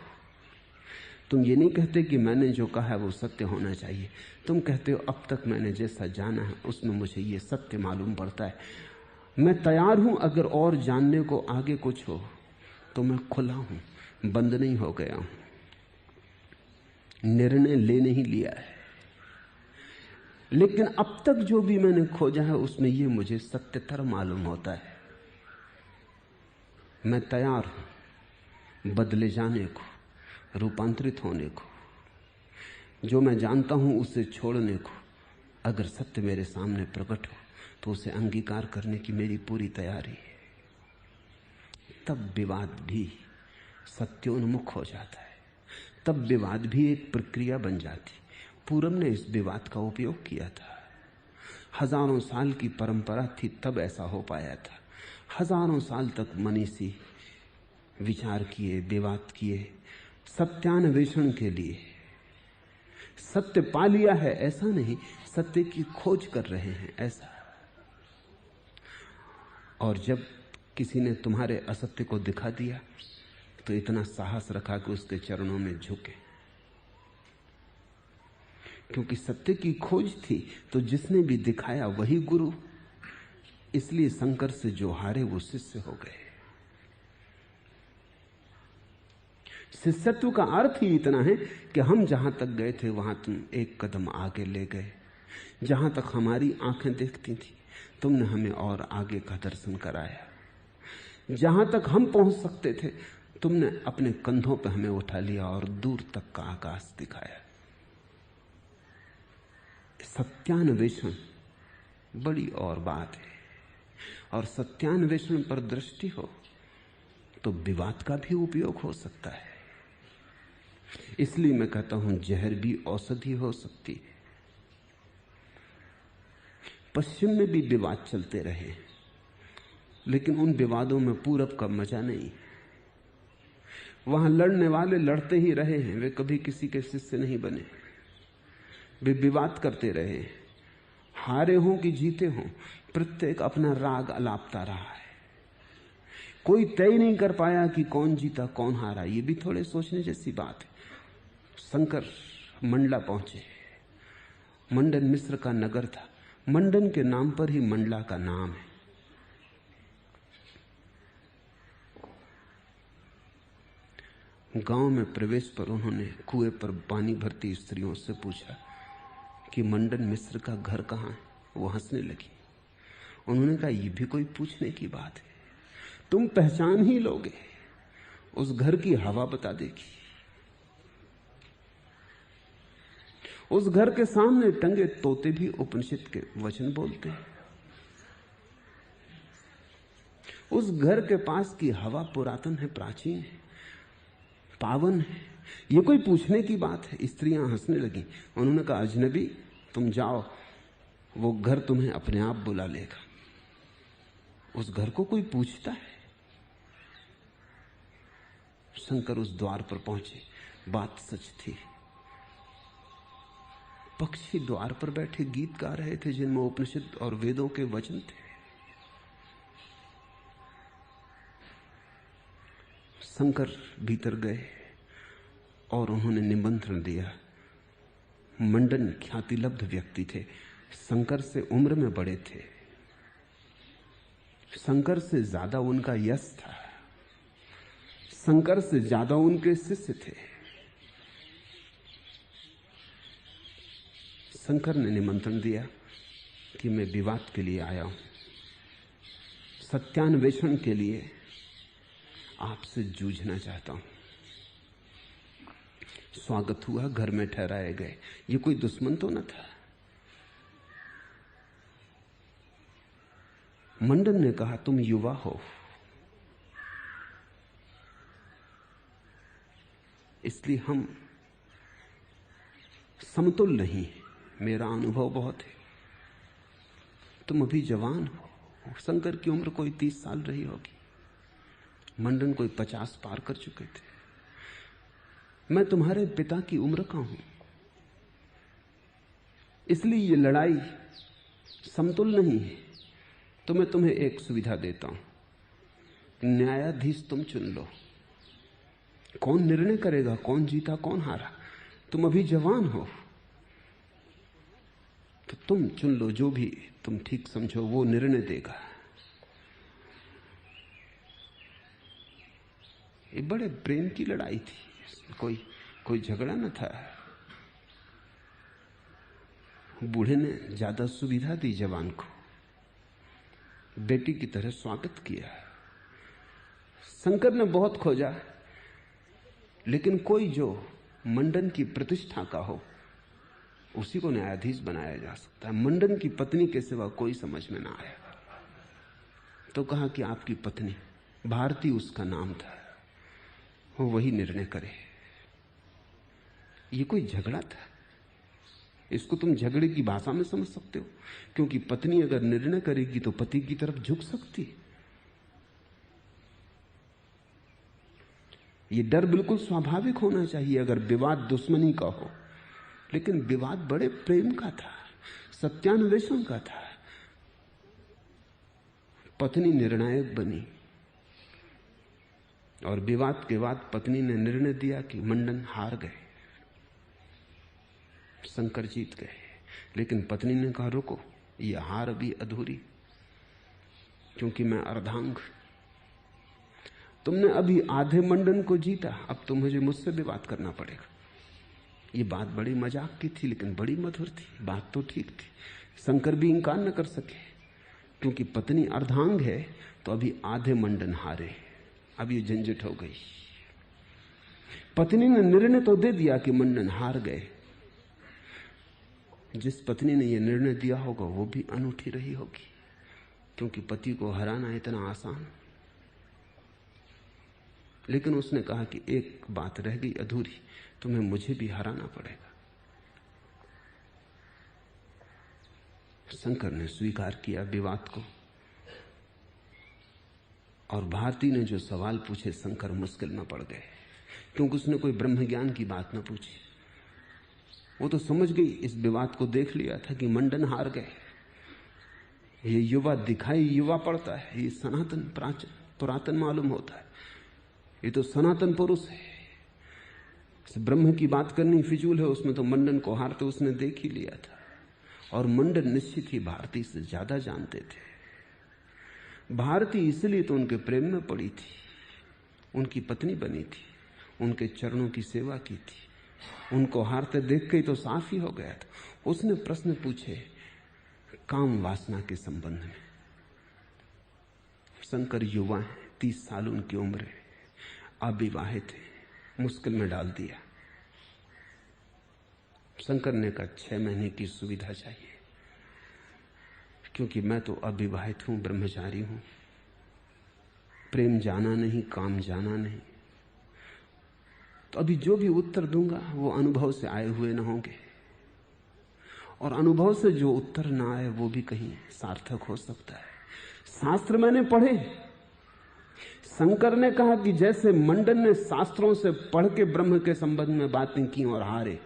तुम ये नहीं कहते कि मैंने जो कहा है वो सत्य होना चाहिए। तुम कहते हो अब तक मैंने जैसा जाना है उसमें मुझे ये सत्य मालूम पड़ता है। मैं तैयार हूं अगर और जानने को आगे कुछ हो तो मैं खुला हूं, बंद नहीं हो गया हूं। निर्णय लेने ही लिया है, लेकिन अब तक जो भी मैंने खोजा है उसमें ये मुझे सत्यतर मालूम होता है। मैं तैयार हूं बदले जाने को, रूपांतरित होने को, जो मैं जानता हूं उसे छोड़ने को। अगर सत्य मेरे सामने प्रकट हो तो उसे अंगीकार करने की मेरी पूरी तैयारी है। तब विवाद भी सत्योन्मुख हो जाता है, तब विवाद भी एक प्रक्रिया बन जाती। पूरब ने इस विवाद का उपयोग किया था। हजारों साल की परंपरा थी, तब ऐसा हो पाया था। हजारों साल तक मनीषी विचार किए, विवाद किए, सत्यान्वेषण के लिए। सत्य पा लिया है ऐसा नहीं, सत्य की खोज कर रहे हैं ऐसा। और जब किसी ने तुम्हारे असत्य को दिखा दिया तो इतना साहस रखा कि उसके चरणों में झुके, क्योंकि सत्य की खोज थी। तो जिसने भी दिखाया वही गुरु। इसलिए शंकर से जो हारे वो शिष्य हो गए। शिष्यत्व का अर्थ ही इतना है कि हम जहां तक गए थे वहां तुम एक कदम आगे ले गए। जहां तक हमारी आंखें देखती थी तुमने हमें और आगे का दर्शन कराया। जहां तक हम पहुंच सकते थे तुमने अपने कंधों पर हमें उठा लिया और दूर तक का आकाश दिखाया। सत्यान्वेषण बड़ी और बात है, और सत्यान्वेषण पर दृष्टि हो तो विवाद का भी उपयोग हो सकता है। इसलिए मैं कहता हूं जहर भी औषधि हो सकती है। पश्चिम में भी विवाद चलते रहे, लेकिन उन विवादों में पूरब का मजा नहीं। वहां लड़ने वाले लड़ते ही रहे हैं, वे कभी किसी के शिष्य नहीं बने। वे विवाद करते रहे, हारे हों कि जीते हों, प्रत्येक अपना राग अलापता रहा है। कोई तय नहीं कर पाया कि कौन जीता कौन हारा। ये भी थोड़े सोचने जैसी बात है। शंकर मंडला पहुंचे। मंडन मिस्र का नगर था। मंडन के नाम पर ही मंडला का नाम है। गांव में प्रवेश पर उन्होंने कुएं पर पानी भरती स्त्रियों से पूछा कि मंडन मिस्र का घर कहां है। वो हंसने लगी। उन्होंने कहा यह भी कोई पूछने की बात है, तुम पहचान ही लोगे, उस घर की हवा बता देगी। उस घर के सामने टंगे तोते भी उपनिषद के वचन बोलते हैं। उस घर के पास की हवा पुरातन है, प्राचीन है, पावन है। ये कोई पूछने की बात है। स्त्रियां हंसने लगी। उन्होंने कहा अजनबी तुम जाओ, वो घर तुम्हें अपने आप बुला लेगा। उस घर को कोई पूछता है? शंकर उस द्वार पर पहुंचे। बात सच थी। पक्षी द्वार पर बैठे गीत गा रहे थे जिनमें उपनिषद और वेदों के वचन थे। शंकर भीतर गए और उन्होंने निमंत्रण दिया। मंडन ख्यातिलब्ध व्यक्ति थे, शंकर से उम्र में बड़े थे, शंकर से ज्यादा उनका यश था, शंकर से ज्यादा उनके शिष्य थे। शंकर ने निमंत्रण दिया कि मैं विवाद के लिए आया हूं, सत्यान्वेषण के लिए आपसे जूझना चाहता हूं। स्वागत हुआ, घर में ठहराए गए। ये कोई दुश्मन तो न था। मंडन ने कहा तुम युवा हो, इसलिए हम समतुल नहीं। मेरा अनुभव बहुत है, तुम अभी जवान हो। शंकर की उम्र कोई 30 साल रही होगी, मंडन कोई 50 पार कर चुके थे। मैं तुम्हारे पिता की उम्र का हूं, इसलिए ये लड़ाई समतुल नहीं है। तो मैं तुम्हें एक सुविधा देता हूं, न्यायाधीश तुम चुन लो। कौन निर्णय करेगा कौन जीता कौन हारा? तुम अभी जवान हो, तो तुम चुन लो, जो भी तुम ठीक समझो वो निर्णय देगा। ये बड़े प्रेम की लड़ाई थी, कोई झगड़ा न था। बूढ़े ने ज्यादा सुविधा दी जवान को, बेटी की तरह स्वागत किया। शंकर ने बहुत खोजा, लेकिन कोई जो मंडन की प्रतिष्ठा का हो उसी को न्यायाधीश बनाया जा सकता है। मंडन की पत्नी के सिवा कोई समझ में ना आया। तो कहा कि आपकी पत्नी, भारती उसका नाम था, वो वही निर्णय करे। ये कोई झगड़ा था? इसको तुम झगड़े की भाषा में समझ सकते हो, क्योंकि पत्नी अगर निर्णय करेगी तो पति की तरफ झुक सकती। ये डर बिल्कुल स्वाभाविक होना चाहिए अगर विवाद दुश्मनी का हो, लेकिन विवाद बड़े प्रेम का था, सत्यान्वेषण का था। पत्नी निर्णायक बनी और विवाद के बाद पत्नी ने निर्णय दिया कि मंडन हार गए, शंकर जीत गए। लेकिन पत्नी ने कहा रुको, यह हार अभी अधूरी, क्योंकि मैं अर्धांग। तुमने अभी आधे मंडन को जीता, अब तो मुझे मुझसे विवाद करना पड़ेगा। ये बात बड़ी मजाक की थी, लेकिन बड़ी मधुर थी। बात तो ठीक थी, शंकर भी इंकार न कर सके, क्योंकि पत्नी अर्धांग है तो अभी आधे मंडन हारे। अब ये झंझट हो गई। पत्नी ने निर्णय तो दे दिया कि मंडन हार गए। जिस पत्नी ने यह निर्णय दिया होगा वो भी अनूठी रही होगी, क्योंकि पति को हराना इतना आसान। लेकिन उसने कहा कि एक बात रह गई अधूरी, तुम्हें मुझे भी हराना पड़ेगा। शंकर ने स्वीकार किया विवाद को, और भारती ने जो सवाल पूछे शंकर मुश्किल में पड़ गए, क्योंकि उसने कोई ब्रह्म ज्ञान की बात न पूछी। वो तो समझ गई, इस विवाद को देख लिया था कि मंडन हार गए। ये युवा दिखाई युवा पड़ता है, ये सनातन पुरातन मालूम होता है, ये तो सनातन पुरुष है। ब्रह्म की बात करनी फिजूल है, उसमें तो मंडन को हारते उसने देख ही लिया था। और मंडन निश्चित ही भारती से ज्यादा जानते थे। भारती इसलिए तो उनके प्रेम में पड़ी थी, उनकी पत्नी बनी थी, उनके चरणों की सेवा की थी। उनको हारते देख के तो साफ ही हो गया था। उसने प्रश्न पूछे काम वासना के संबंध में। शंकर युवा है, 30 साल उनकी उम्र है, अविवाहित है, मुश्किल में डाल दिया। शंकर ने कहा 6 महीने की सुविधा चाहिए, क्योंकि मैं तो अविवाहित हूं, ब्रह्मचारी हूं, प्रेम जाना नहीं, काम जाना नहीं। तो अभी जो भी उत्तर दूंगा वो अनुभव से आए हुए न होंगे, और अनुभव से जो उत्तर ना आए वो भी कहीं सार्थक हो सकता है। शास्त्र मैंने पढ़े। शंकर ने कहा कि जैसे मंडन ने शास्त्रों से पढ़ के ब्रह्म के संबंध में बातें की और हारे,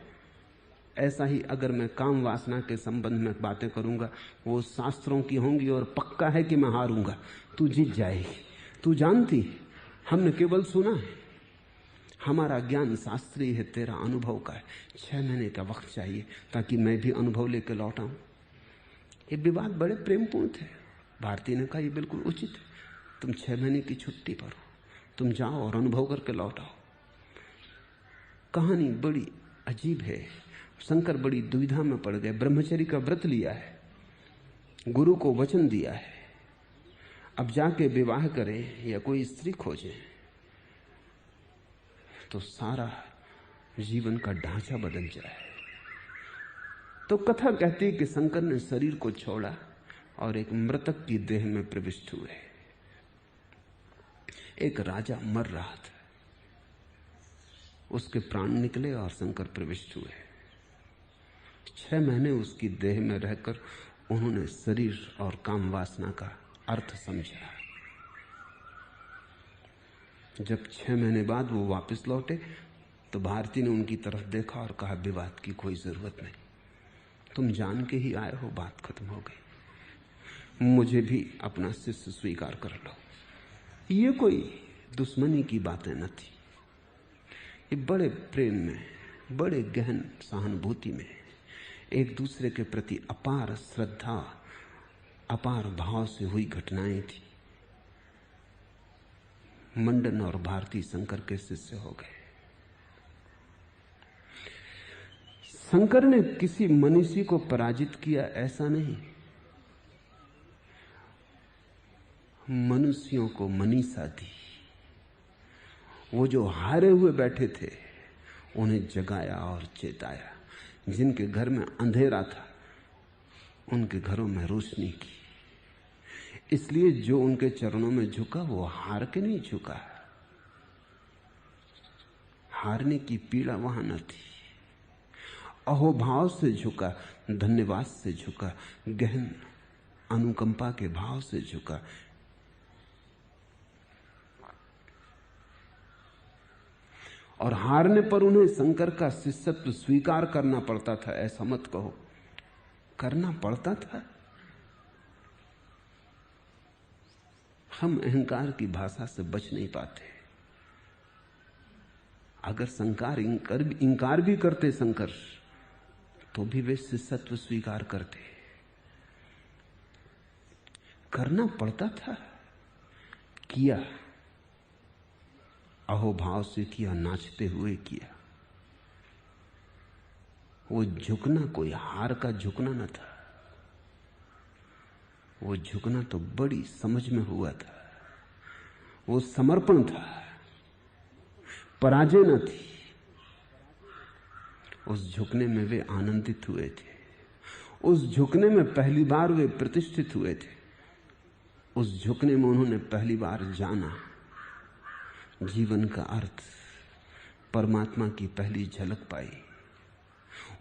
ऐसा ही अगर मैं काम वासना के संबंध में बातें करूंगा वो शास्त्रों की होंगी, और पक्का है कि मैं हारूंगा, तू जीत जाएगी। तू जानती, हमने केवल सुना है, हमारा ज्ञान शास्त्रीय है, तेरा अनुभव का है। 6 महीने का वक्त चाहिए ताकि मैं भी अनुभव लेकर लौट आऊं। ये विवाद बड़े प्रेमपूर्ण थे। भारती ने कहा ये बिल्कुल उचित है, तुम 6 महीने की छुट्टी पर हो, तुम जाओ और अनुभव करके लौट आओ। कहानी बड़ी अजीब है। शंकर बड़ी दुविधा में पड़ गए। ब्रह्मचर्य का व्रत लिया है, गुरु को वचन दिया है, अब जाके विवाह करें या कोई स्त्री खोजें तो सारा जीवन का ढांचा बदल जाए। तो कथा कहती है कि शंकर ने शरीर को छोड़ा और एक मृतक की देह में प्रविष्ट हुए। एक राजा मर रहा था, उसके प्राण निकले और शंकर प्रविष्ट हुए। 6 महीने उसकी देह में रहकर उन्होंने शरीर और काम वासना का अर्थ समझा। जब 6 महीने बाद वो वापस लौटे तो भारती ने उनकी तरफ देखा और कहा विवाद की कोई जरूरत नहीं, तुम जान के ही आए हो, बात खत्म हो गई, मुझे भी अपना शिष्य स्वीकार कर लो। ये कोई दुश्मनी की बातें न थी, ये बड़े प्रेम में, बड़े गहन सहानुभूति में, एक दूसरे के प्रति अपार श्रद्धा, अपार भाव से हुई घटनाएं थी। मंडन और भारती शंकर के शिष्य हो गए। शंकर ने किसी मनीषी को पराजित किया ऐसा नहीं, मनुष्यों को मनीषा दी। वो जो हारे हुए बैठे थे उन्हें जगाया और चेताया। जिनके घर में अंधेरा था उनके घरों में रोशनी की। इसलिए जो उनके चरणों में झुका वो हार के नहीं झुका, हारने की पीड़ा वहां न थी। अहोभाव से झुका, धन्यवाद से झुका, गहन अनुकंपा के भाव से झुका। और हारने पर उन्हें शंकर का शिष्यत्व स्वीकार करना पड़ता था, ऐसा मत कहो, करना पड़ता था। हम अहंकार की भाषा से बच नहीं पाते। अगर शंकर इंकार भी करते शंकर, तो भी वे शिष्यत्व स्वीकार करते। करना पड़ता था, किया, अहोभाव से किया, नाचते हुए किया। वो झुकना कोई हार का झुकना न था, वो झुकना तो बड़ी समझ में हुआ था। वो समर्पण था, पराजय न थी। उस झुकने में वे आनंदित हुए थे। उस झुकने में पहली बार वे प्रतिष्ठित हुए थे। उस झुकने में उन्होंने पहली बार जाना जीवन का अर्थ, परमात्मा की पहली झलक पाई।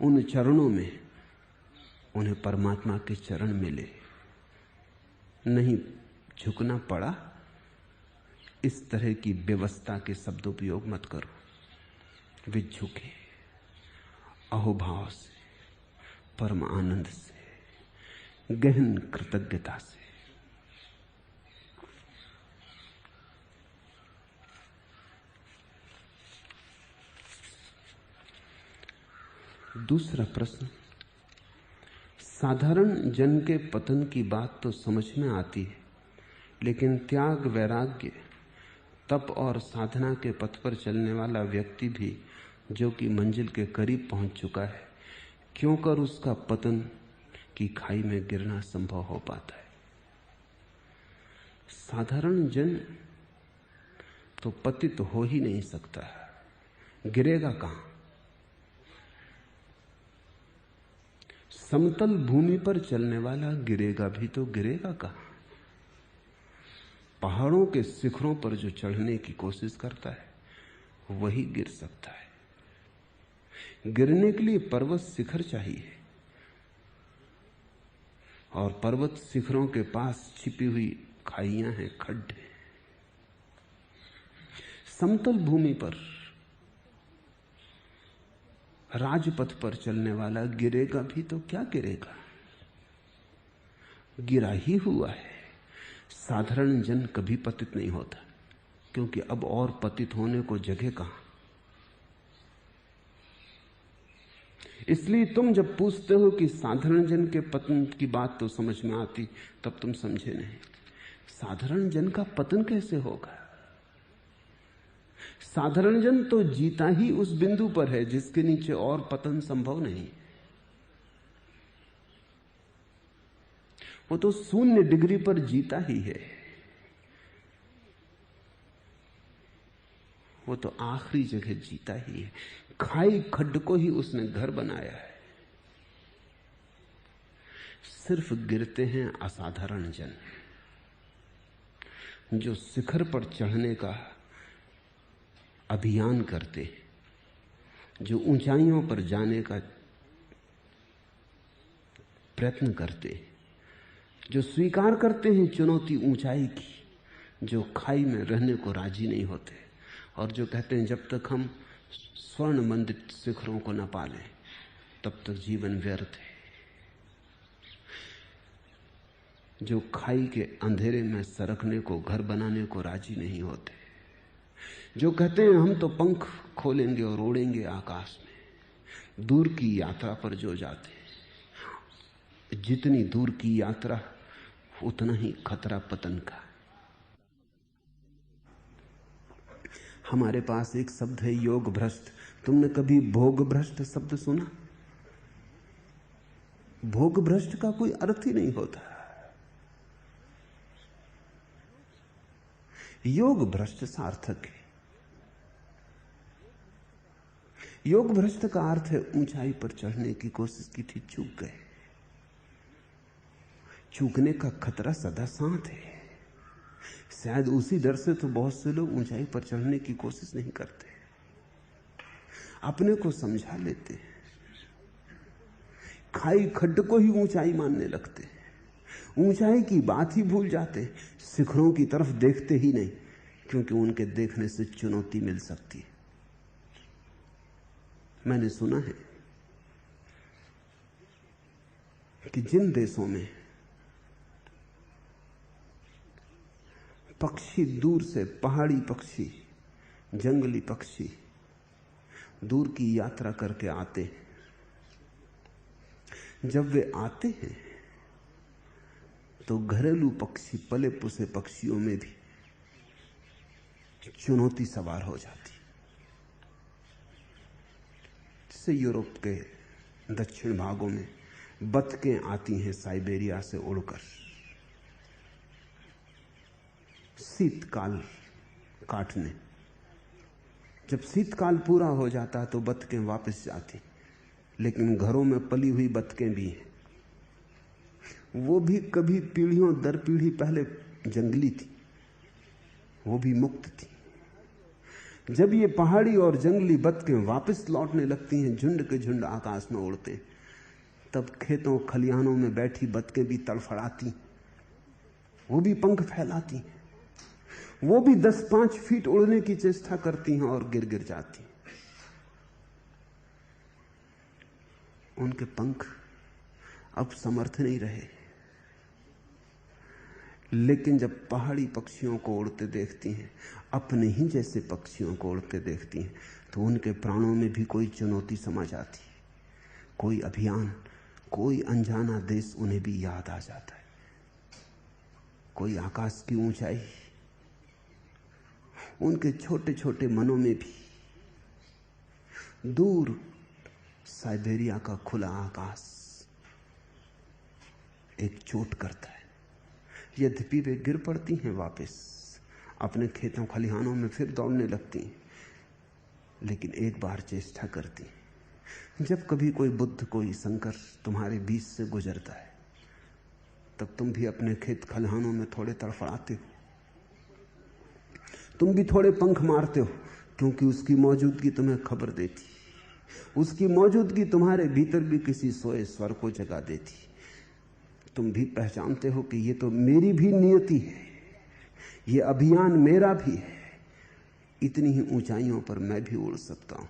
उन चरणों में उन्हें परमात्मा के चरण मिले। नहीं झुकना पड़ा, इस तरह की व्यवस्था के शब्दोपयोग मत करो। वे झुके अहोभाव से, परम आनंद से, गहन कृतज्ञता से। दूसरा प्रश्न, साधारण जन के पतन की बात तो समझ में आती है, लेकिन त्याग, वैराग्य, तप और साधना के पथ पर चलने वाला व्यक्ति भी जो कि मंजिल के करीब पहुंच चुका है, क्यों कर उसका पतन की खाई में गिरना संभव हो पाता है? साधारण जन तो पतित हो ही नहीं सकता, गिरेगा कहां? समतल भूमि पर चलने वाला गिरेगा भी तो गिरेगा कहां? पहाड़ों के शिखरों पर जो चढ़ने की कोशिश करता है वही गिर सकता है। गिरने के लिए पर्वत शिखर चाहिए, और पर्वत शिखरों के पास छिपी हुई खाइयां हैं, खड्डे। समतल भूमि पर, राजपथ पर चलने वाला गिरेगा भी तो क्या गिरेगा? गिरा ही हुआ है। साधारण जन कभी पतित नहीं होता, क्योंकि अब और पतित होने को जगह कहां। इसलिए तुम जब पूछते हो कि साधारण जन के पतन की बात तो समझ में आती, तब तुम समझे नहीं। साधारण जन का पतन कैसे होगा? साधारण जन तो जीता ही उस बिंदु पर है जिसके नीचे और पतन संभव नहीं। वो तो 0 डिग्री पर जीता ही है। वो तो आखिरी जगह जीता ही है। खाई खड्ड को ही उसने घर बनाया है। सिर्फ गिरते हैं असाधारण जन, जो शिखर पर चढ़ने का अभियान करते, जो ऊंचाइयों पर जाने का प्रयत्न करते, जो स्वीकार करते हैं चुनौती ऊंचाई की, जो खाई में रहने को राजी नहीं होते, और जो कहते हैं जब तक हम स्वर्ण मंडित शिखरों को न पालें तब तक जीवन व्यर्थ है। जो खाई के अंधेरे में सरकने को घर बनाने को राजी नहीं होते, जो कहते हैं हम तो पंख खोलेंगे और उड़ेंगे आकाश में। दूर की यात्रा पर जो जाते हैं, जितनी दूर की यात्रा उतना ही खतरा पतन का। हमारे पास एक शब्द है योग भ्रष्ट। तुमने कभी भोग भ्रष्ट शब्द सुना? भोग भ्रष्ट का कोई अर्थ ही नहीं होता। योग भ्रष्ट सार्थक है। योग भ्रष्ट का अर्थ है ऊंचाई पर चढ़ने की कोशिश की थी, चूक गए। चूकने का खतरा सदा साथ है। शायद उसी डर से तो बहुत से लोग ऊंचाई पर चढ़ने की कोशिश नहीं करते, अपने को समझा लेते हैं, खाई खड्ड को ही ऊंचाई मानने लगते हैं, ऊंचाई की बात ही भूल जाते हैं, शिखरों की तरफ देखते ही नहीं, क्योंकि उनके देखने से चुनौती मिल सकती है। मैंने सुना है कि जिन देशों में पक्षी दूर से, पहाड़ी पक्षी, जंगली पक्षी दूर की यात्रा करके आते हैं, जब वे आते हैं तो घरेलू पक्षी, पले पुसे पक्षियों में भी चुनौती सवार हो जाती। जैसे यूरोप के दक्षिण भागों में बतखें आती हैं साइबेरिया से उड़कर, शीतकाल काटने। जब शीतकाल पूरा हो जाता है तो बतखें वापस जाती, लेकिन घरों में पली हुई बतखें भी हैं। वो भी कभी पीढ़ियों दर पीढ़ी पहले जंगली थी, वो भी मुक्त थी। जब ये पहाड़ी और जंगली बतखें वापस लौटने लगती हैं, झुंड के झुंड आकाश में उड़ते हैं, तब खेतों खलिहानों में बैठी बतखें भी तड़फड़ाती, वो भी पंख फैलाती, वो भी 10-5 फीट उड़ने की चेष्टा करती हैं और गिर गिर जाती। उनके पंख अब समर्थ नहीं रहे, लेकिन जब पहाड़ी पक्षियों को उड़ते देखती हैं, अपने ही जैसे पक्षियों को उड़ते देखती हैं, तो उनके प्राणों में भी कोई चुनौती समा जाती, कोई अभियान, कोई अनजाना देश उन्हें भी याद आ जाता है, कोई आकाश की ऊंचाई। उनके छोटे छोटे मनों में भी दूर साइबेरिया का खुला आकाश एक चोट करता है। यद्यपि वे गिर पड़ती हैं, वापस अपने खेतों खलिहानों में फिर दौड़ने लगती हैं, लेकिन एक बार चेष्टा करती हैं। जब कभी कोई बुद्ध, कोई शंकर तुम्हारे बीच से गुजरता है, तब तुम भी अपने खेत खलिहानों में थोड़े तड़फड़ाते हो, तुम भी थोड़े पंख मारते हो, क्योंकि उसकी मौजूदगी तुम्हें खबर देती, उसकी मौजूदगी तुम्हारे भीतर भी किसी सोए स्वर को जगा देती। तुम भी पहचानते हो कि ये तो मेरी भी नियति है, ये अभियान मेरा भी है, इतनी ही ऊंचाइयों पर मैं भी उड़ सकता हूं।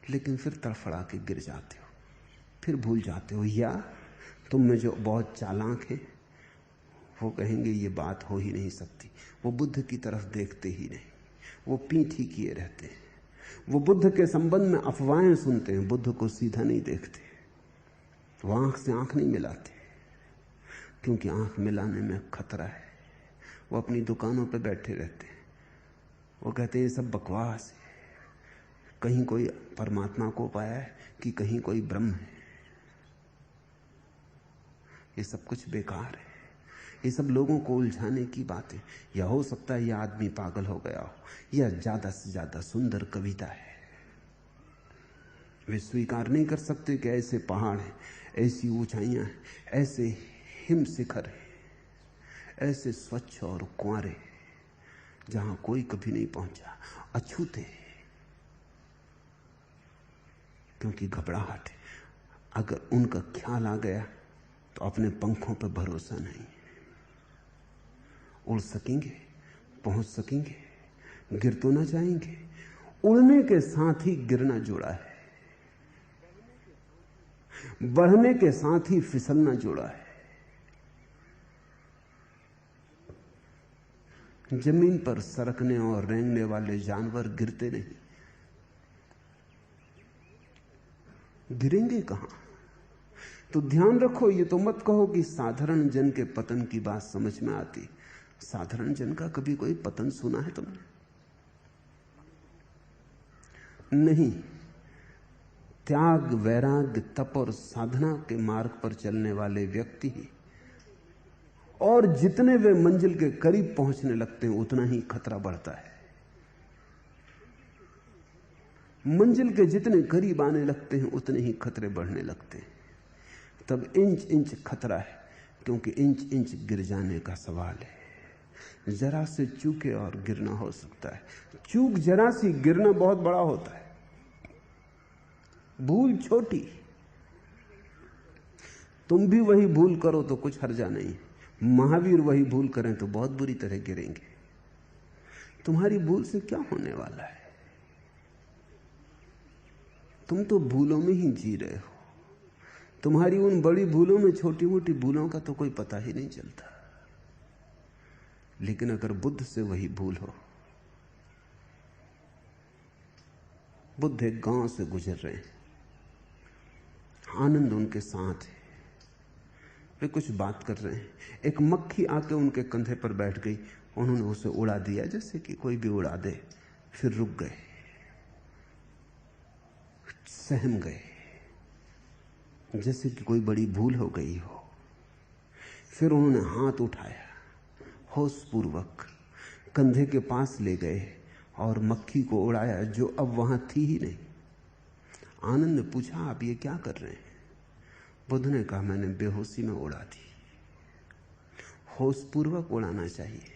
लेकिन फिर तड़फड़ा के गिर जाते हो, फिर भूल जाते हो, या तुम में जो बहुत चालाक है वो कहेंगे ये बात हो ही नहीं सकती। वो बुद्ध की तरफ देखते ही नहीं, वो पीठ ही किए रहते हैं, वो बुद्ध के संबंध में अफवाहें सुनते हैं, बुद्ध को सीधा नहीं देखते, वो आंख से आंख नहीं मिलाते, क्योंकि आंख मिलाने में खतरा है। वो अपनी दुकानों पे बैठे रहते हैं, वो कहते हैं ये सब बकवास है, कहीं कोई परमात्मा को पाया है कि कहीं कोई ब्रह्म है, ये सब कुछ बेकार है, ये सब लोगों को उलझाने की बातें। या हो सकता है यह आदमी पागल हो गया हो, या ज्यादा से ज्यादा सुंदर कविता है। वे स्वीकार नहीं कर सकते कि ऐसे पहाड़ हैं, ऐसी ऊंचाइयां हैं, ऐसे हिम शिखर हैं, ऐसे स्वच्छ और कुंवारे जहां कोई कभी नहीं पहुंचा, अछूते, क्योंकि घबराहट है। अगर उनका ख्याल आ गया तो अपने पंखों पर भरोसा नहीं, उड़ सकेंगे, पहुंच सकेंगे, गिर तो ना जाएंगे। उड़ने के साथ ही गिरना जुड़ा है, बढ़ने के साथ ही फिसलना जुड़ा है। जमीन पर सरकने और रेंगने वाले जानवर गिरते नहीं, गिरेंगे कहां? तो ध्यान रखो, ये तो मत कहो कि साधारण जन के पतन की बात समझ में आती। साधारण जन का कभी कोई पतन सुना है तुमने? नहीं। त्याग, वैराग्य, तप और साधना के मार्ग पर चलने वाले व्यक्ति ही, और जितने वे मंजिल के करीब पहुंचने लगते हैं उतना ही खतरा बढ़ता है। मंजिल के जितने करीब आने लगते हैं उतने ही खतरे बढ़ने लगते हैं। तब इंच इंच खतरा है, क्योंकि इंच इंच गिर जाने का सवाल है। जरा से चूके और गिरना हो सकता है। चूक जरा सी, गिरना बहुत बड़ा होता है। भूल छोटी, तुम भी वही भूल करो तो कुछ हर्जा नहीं। महावीर वही भूल करें तो बहुत बुरी तरह गिरेंगे। तुम्हारी भूल से क्या होने वाला है? तुम तो भूलों में ही जी रहे हो। तुम्हारी उन बड़ी भूलों में छोटी मोटी भूलों का तो कोई पता ही नहीं चलता। लेकिन अगर बुद्ध से वही भूल हो, बुद्ध एक गांव से गुजर रहे हैं, आनंद उनके साथ है, वे कुछ बात कर रहे हैं। एक मक्खी आके उनके कंधे पर बैठ गई, उन्होंने उसे उड़ा दिया जैसे कि कोई भी उड़ा दे, फिर रुक गए, सहम गए, जैसे कि कोई बड़ी भूल हो गई हो। फिर उन्होंने हाथ उठाया, होशपूर्वक कंधे के पास ले गए और मक्खी को उड़ाया जो अब वहां थी ही नहीं। आनंद ने पूछा, आप ये क्या कर रहे हैं? बुद्ध ने कहा, मैंने बेहोशी में उड़ा दी। होशपूर्वक उड़ाना चाहिए।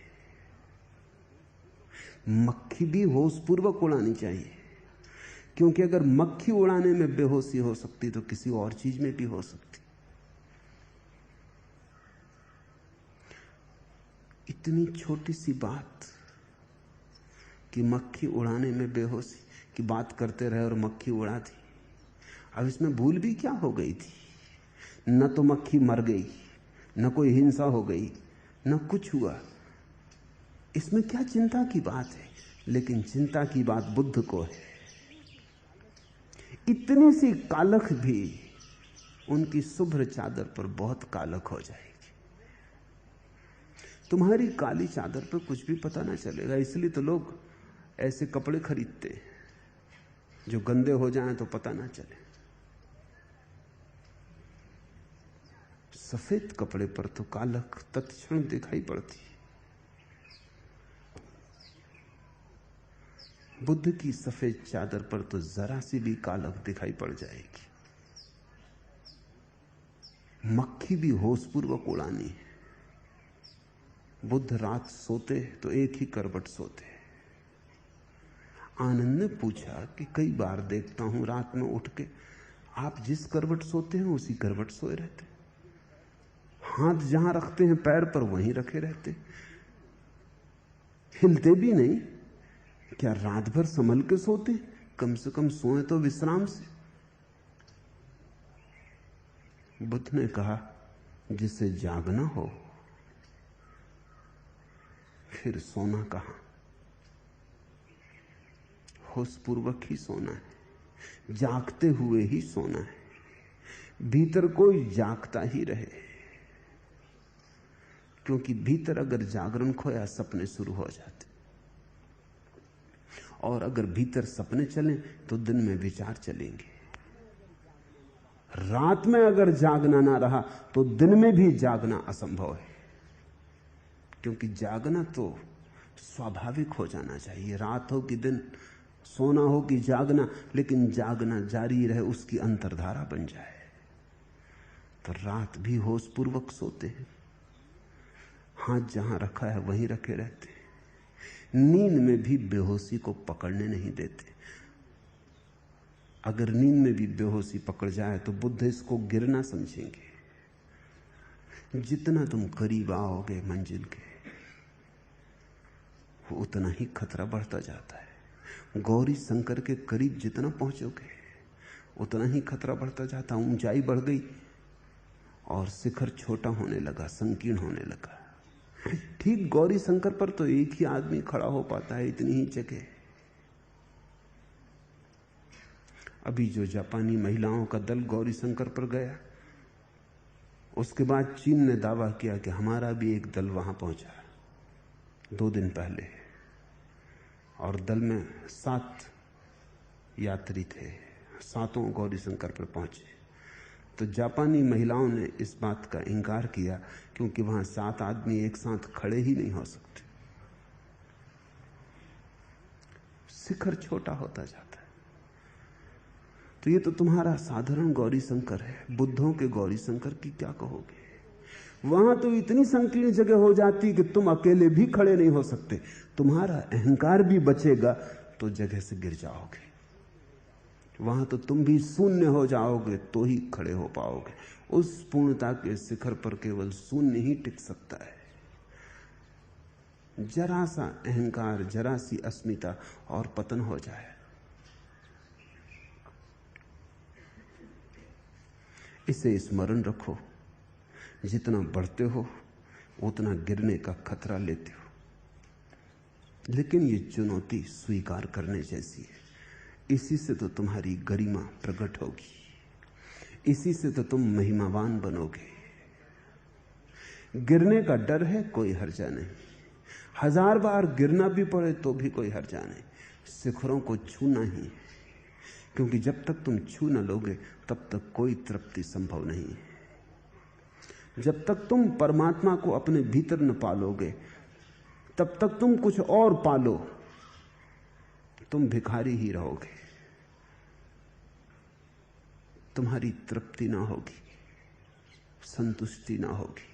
मक्खी भी होशपूर्वक उड़ानी चाहिए, क्योंकि अगर मक्खी उड़ाने में बेहोशी हो सकती तो किसी और चीज में भी हो सकती। इतनी छोटी सी बात कि मक्खी उड़ाने में बेहोशी की बात करते रहे और मक्खी उड़ा दी। अब इसमें भूल भी क्या हो गई थी? न तो मक्खी मर गई, न कोई हिंसा हो गई, न कुछ हुआ। इसमें क्या चिंता की बात है? लेकिन चिंता की बात बुद्ध को है। इतनी सी कालख भी उनकी शुभ्र चादर पर बहुत कालख हो जाएगी। तुम्हारी काली चादर पर कुछ भी पता ना चलेगा। इसलिए तो लोग ऐसे कपड़े खरीदते हैं जो गंदे हो जाएं तो पता ना चले। सफेद कपड़े पर तो कालख तत्क्षण दिखाई पड़ती। बुद्ध की सफेद चादर पर तो जरा सी भी कालख दिखाई पड़ जाएगी। मक्खी भी होशपूर्वक उड़ानी है। बुद्ध रात सोते तो एक ही करवट सोते। आनंद ने पूछा कि कई बार देखता हूं रात में उठ के आप जिस करवट सोते हैं उसी करवट सोए रहते, हाथ जहां रखते हैं पैर पर वहीं रखे रहते, हिलते भी नहीं। क्या रात भर संभल के सोते? कम से कम सोए तो विश्राम से। बुद्ध ने कहा, जिसे जागना हो फिर सोना कहां? होशपूर्वक ही सोना है, जागते हुए ही सोना है। भीतर कोई जागता ही रहे, क्योंकि भीतर अगर जागरण खोया सपने शुरू हो जाते, और अगर भीतर सपने चलें तो दिन में विचार चलेंगे। रात में अगर जागना ना रहा तो दिन में भी जागना असंभव है, क्योंकि जागना तो स्वाभाविक हो जाना चाहिए। रात हो कि दिन, सोना हो कि जागना, लेकिन जागना जारी रहे, उसकी अंतर्धारा बन जाए। तो रात भी होशपूर्वक सोते हैं, हाथ जहां रखा है वहीं रखे रहते हैं। नींद में भी बेहोशी को पकड़ने नहीं देते। अगर नींद में भी बेहोशी पकड़ जाए तो बुद्ध इसको गिरना समझेंगे। जितना तुम करीब आओगे मंजिल के, उतना ही खतरा बढ़ता जाता है। गौरी शंकर के करीब जितना पहुंचोगे उतना ही खतरा बढ़ता जाता। ऊंचाई बढ़ गई और शिखर छोटा होने लगा, संकीर्ण होने लगा। ठीक गौरी शंकर पर तो एक ही आदमी खड़ा हो पाता है, इतनी ही जगह। अभी जो जापानी महिलाओं का दल गौरी शंकर पर गया, उसके बाद चीन ने दावा किया कि हमारा भी एक दल वहां पहुंचा। 2 दिन पहले, और दल में 7 यात्री थे, 7 गौरीशंकर पर पहुंचे। तो जापानी महिलाओं ने इस बात का इंकार किया क्योंकि वहां 7 आदमी एक साथ खड़े ही नहीं हो सकते, शिखर छोटा होता जाता है। तो ये तो तुम्हारा साधारण गौरीशंकर है, बुद्धों के गौरीशंकर की क्या कहोगे? वहां तो इतनी संकीर्ण जगह हो जाती कि तुम अकेले भी खड़े नहीं हो सकते, तुम्हारा अहंकार भी बचेगा तो जगह से गिर जाओगे। वहां तो तुम भी शून्य हो जाओगे तो ही खड़े हो पाओगे। उस पूर्णता के शिखर पर केवल शून्य ही टिक सकता है। जरा सा अहंकार, जरा सी अस्मिता और पतन हो जाए। इसे स्मरण रखो, जितना बढ़ते हो उतना गिरने का खतरा लेते हो। लेकिन ये चुनौती स्वीकार करने जैसी है। इसी से तो तुम्हारी गरिमा प्रकट होगी, इसी से तो तुम महिमावान बनोगे। गिरने का डर है, कोई हर्जा नहीं। 1000 बार गिरना भी पड़े तो भी कोई हर्जा नहीं। शिखरों को छूना ही है, क्योंकि जब तक तुम छू न लोगे तब तक कोई तृप्ति संभव नहीं है। जब तक तुम परमात्मा को अपने भीतर न पालोगे तब तक तुम कुछ और पालो, तुम भिखारी ही रहोगे, तुम्हारी तृप्ति ना होगी, संतुष्टि ना होगी।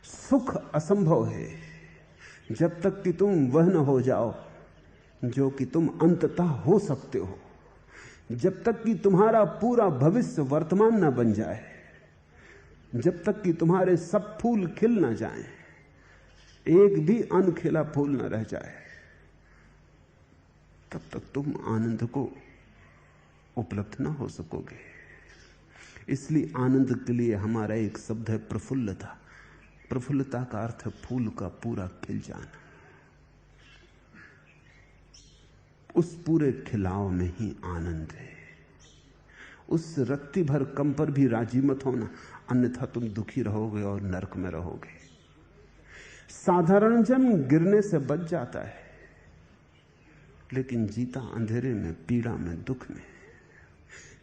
सुख असंभव है जब तक कि तुम वह न हो जाओ जो कि तुम अंततः हो सकते हो। जब तक कि तुम्हारा पूरा भविष्य वर्तमान न बन जाए, जब तक कि तुम्हारे सब फूल खिल न जाएं, एक भी अनखिला फूल न रह जाए, तब तक तुम आनंद को उपलब्ध न हो सकोगे। इसलिए आनंद के लिए हमारा एक शब्द है प्रफुल्लता। प्रफुल्लता का अर्थ है फूल का पूरा खिल जाना। उस पूरे खिलाव में ही आनंद है। उस रत्ती भर कम पर भी राजी मत होना, अन्यथा तुम दुखी रहोगे और नरक में रहोगे। साधारण जन गिरने से बच जाता है, लेकिन जीता अंधेरे में, पीड़ा में, दुख में।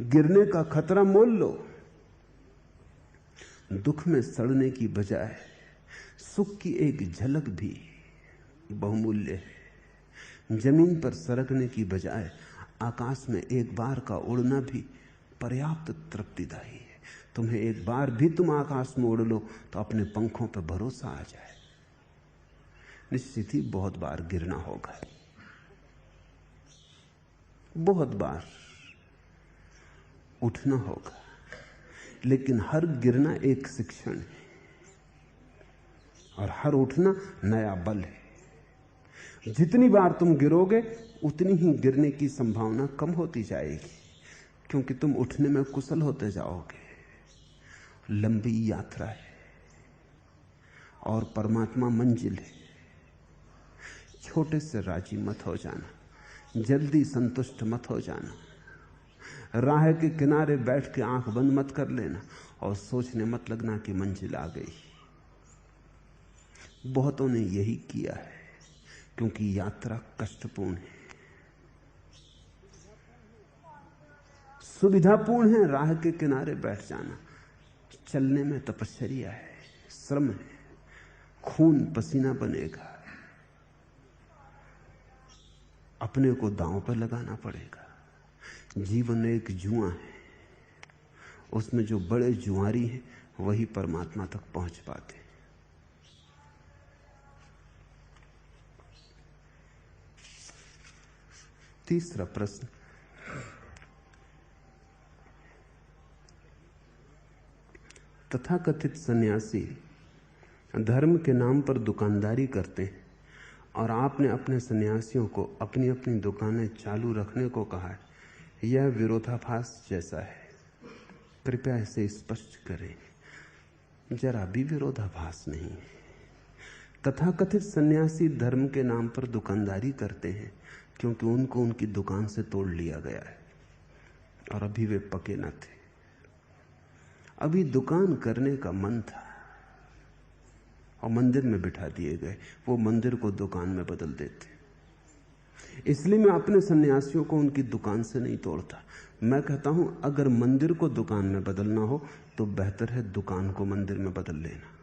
गिरने का खतरा मोल लो। दुख में सड़ने की बजाय सुख की एक झलक भी बहुमूल्य है। जमीन पर सरकने की बजाय आकाश में एक बार का उड़ना भी पर्याप्त तृप्तिदायी है। तुम्हें एक बार भी तुम आकाश में उड़ लो तो अपने पंखों पर भरोसा आ जाए। निश्चित ही बहुत बार गिरना होगा, बहुत बार उठना होगा, लेकिन हर गिरना एक शिक्षण है और हर उठना नया बल है। जितनी बार तुम गिरोगे उतनी ही गिरने की संभावना कम होती जाएगी, क्योंकि तुम उठने में कुशल होते जाओगे। लंबी यात्रा है और परमात्मा मंजिल है। छोटे से राजी मत हो जाना, जल्दी संतुष्ट मत हो जाना। राह के किनारे बैठ के आंख बंद मत कर लेना और सोचने मत लगना कि मंजिल आ गई। बहुतों ने यही किया है, क्योंकि यात्रा कष्टपूर्ण है। सुविधापूर्ण है राह के किनारे बैठ जाना, चलने में तपश्चर्या है, श्रम है, खून पसीना बनेगा, अपने को दांव पर लगाना पड़ेगा। जीवन एक जुआ है, उसमें जो बड़े जुआरी हैं वही परमात्मा तक पहुंच पाते। तीसरा प्रश्न, तथाकथित सन्यासी धर्म के नाम पर दुकानदारी करते हैं और आपने अपने सन्यासियों को अपनी अपनी दुकानें चालू रखने को कहा है। यह विरोधाभास जैसा है, कृपया इसे स्पष्ट करें। जरा भी विरोधाभास नहीं है। तथाकथित सन्यासी धर्म के नाम पर दुकानदारी करते हैं क्योंकि उनको उनकी दुकान से तोड़ लिया गया है और अभी वे पके न थे। अभी दुकान करने का मन था और मंदिर में बिठा दिए गए, वो मंदिर को दुकान में बदल देते। इसलिए मैं अपने सन्यासियों को उनकी दुकान से नहीं तोड़ता। मैं कहता हूं अगर मंदिर को दुकान में बदलना हो तो बेहतर है दुकान को मंदिर में बदल लेना।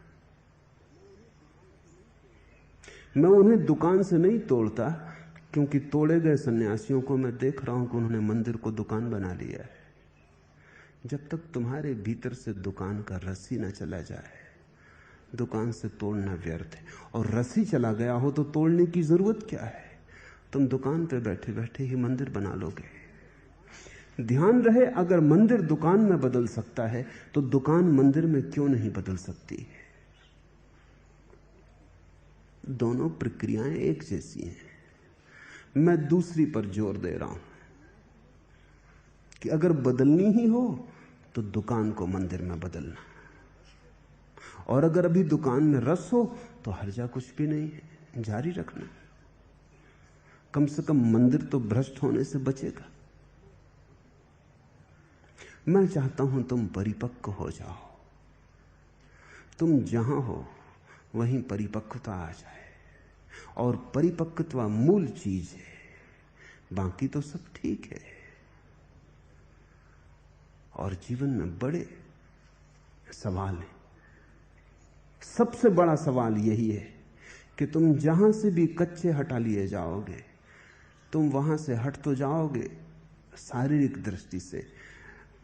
मैं उन्हें दुकान से नहीं तोड़ता, क्योंकि तोड़े गए सन्यासियों को मैं देख रहा हूं कि उन्होंने मंदिर को दुकान बना लिया है। जब तक तुम्हारे भीतर से दुकान का रस ही ना चला जाए, दुकान से तोड़ना व्यर्थ है। और रस ही चला गया हो तो तोड़ने की जरूरत क्या है? तुम दुकान पे बैठे बैठे ही मंदिर बना लोगे। ध्यान रहे, अगर मंदिर दुकान में बदल सकता है तो दुकान मंदिर में क्यों नहीं बदल सकती है? दोनों प्रक्रियाएं एक जैसी हैं। मैं दूसरी पर जोर दे रहा हूं कि अगर बदलनी ही हो तो दुकान को मंदिर में बदलना, और अगर अभी दुकान में रस हो तो हर्जा कुछ भी नहीं है, जारी रखना। कम से कम मंदिर तो भ्रष्ट होने से बचेगा। मैं चाहता हूं तुम परिपक्व हो जाओ। तुम जहां हो वहीं परिपक्वता आ जाए, और परिपक्वता मूल चीज है, बाकी तो सब ठीक है। और जीवन में बड़े सवाल हैं। सबसे बड़ा सवाल यही है कि तुम जहां से भी कच्चे हटा लिए जाओगे, तुम वहां से हट तो जाओगे शारीरिक दृष्टि से,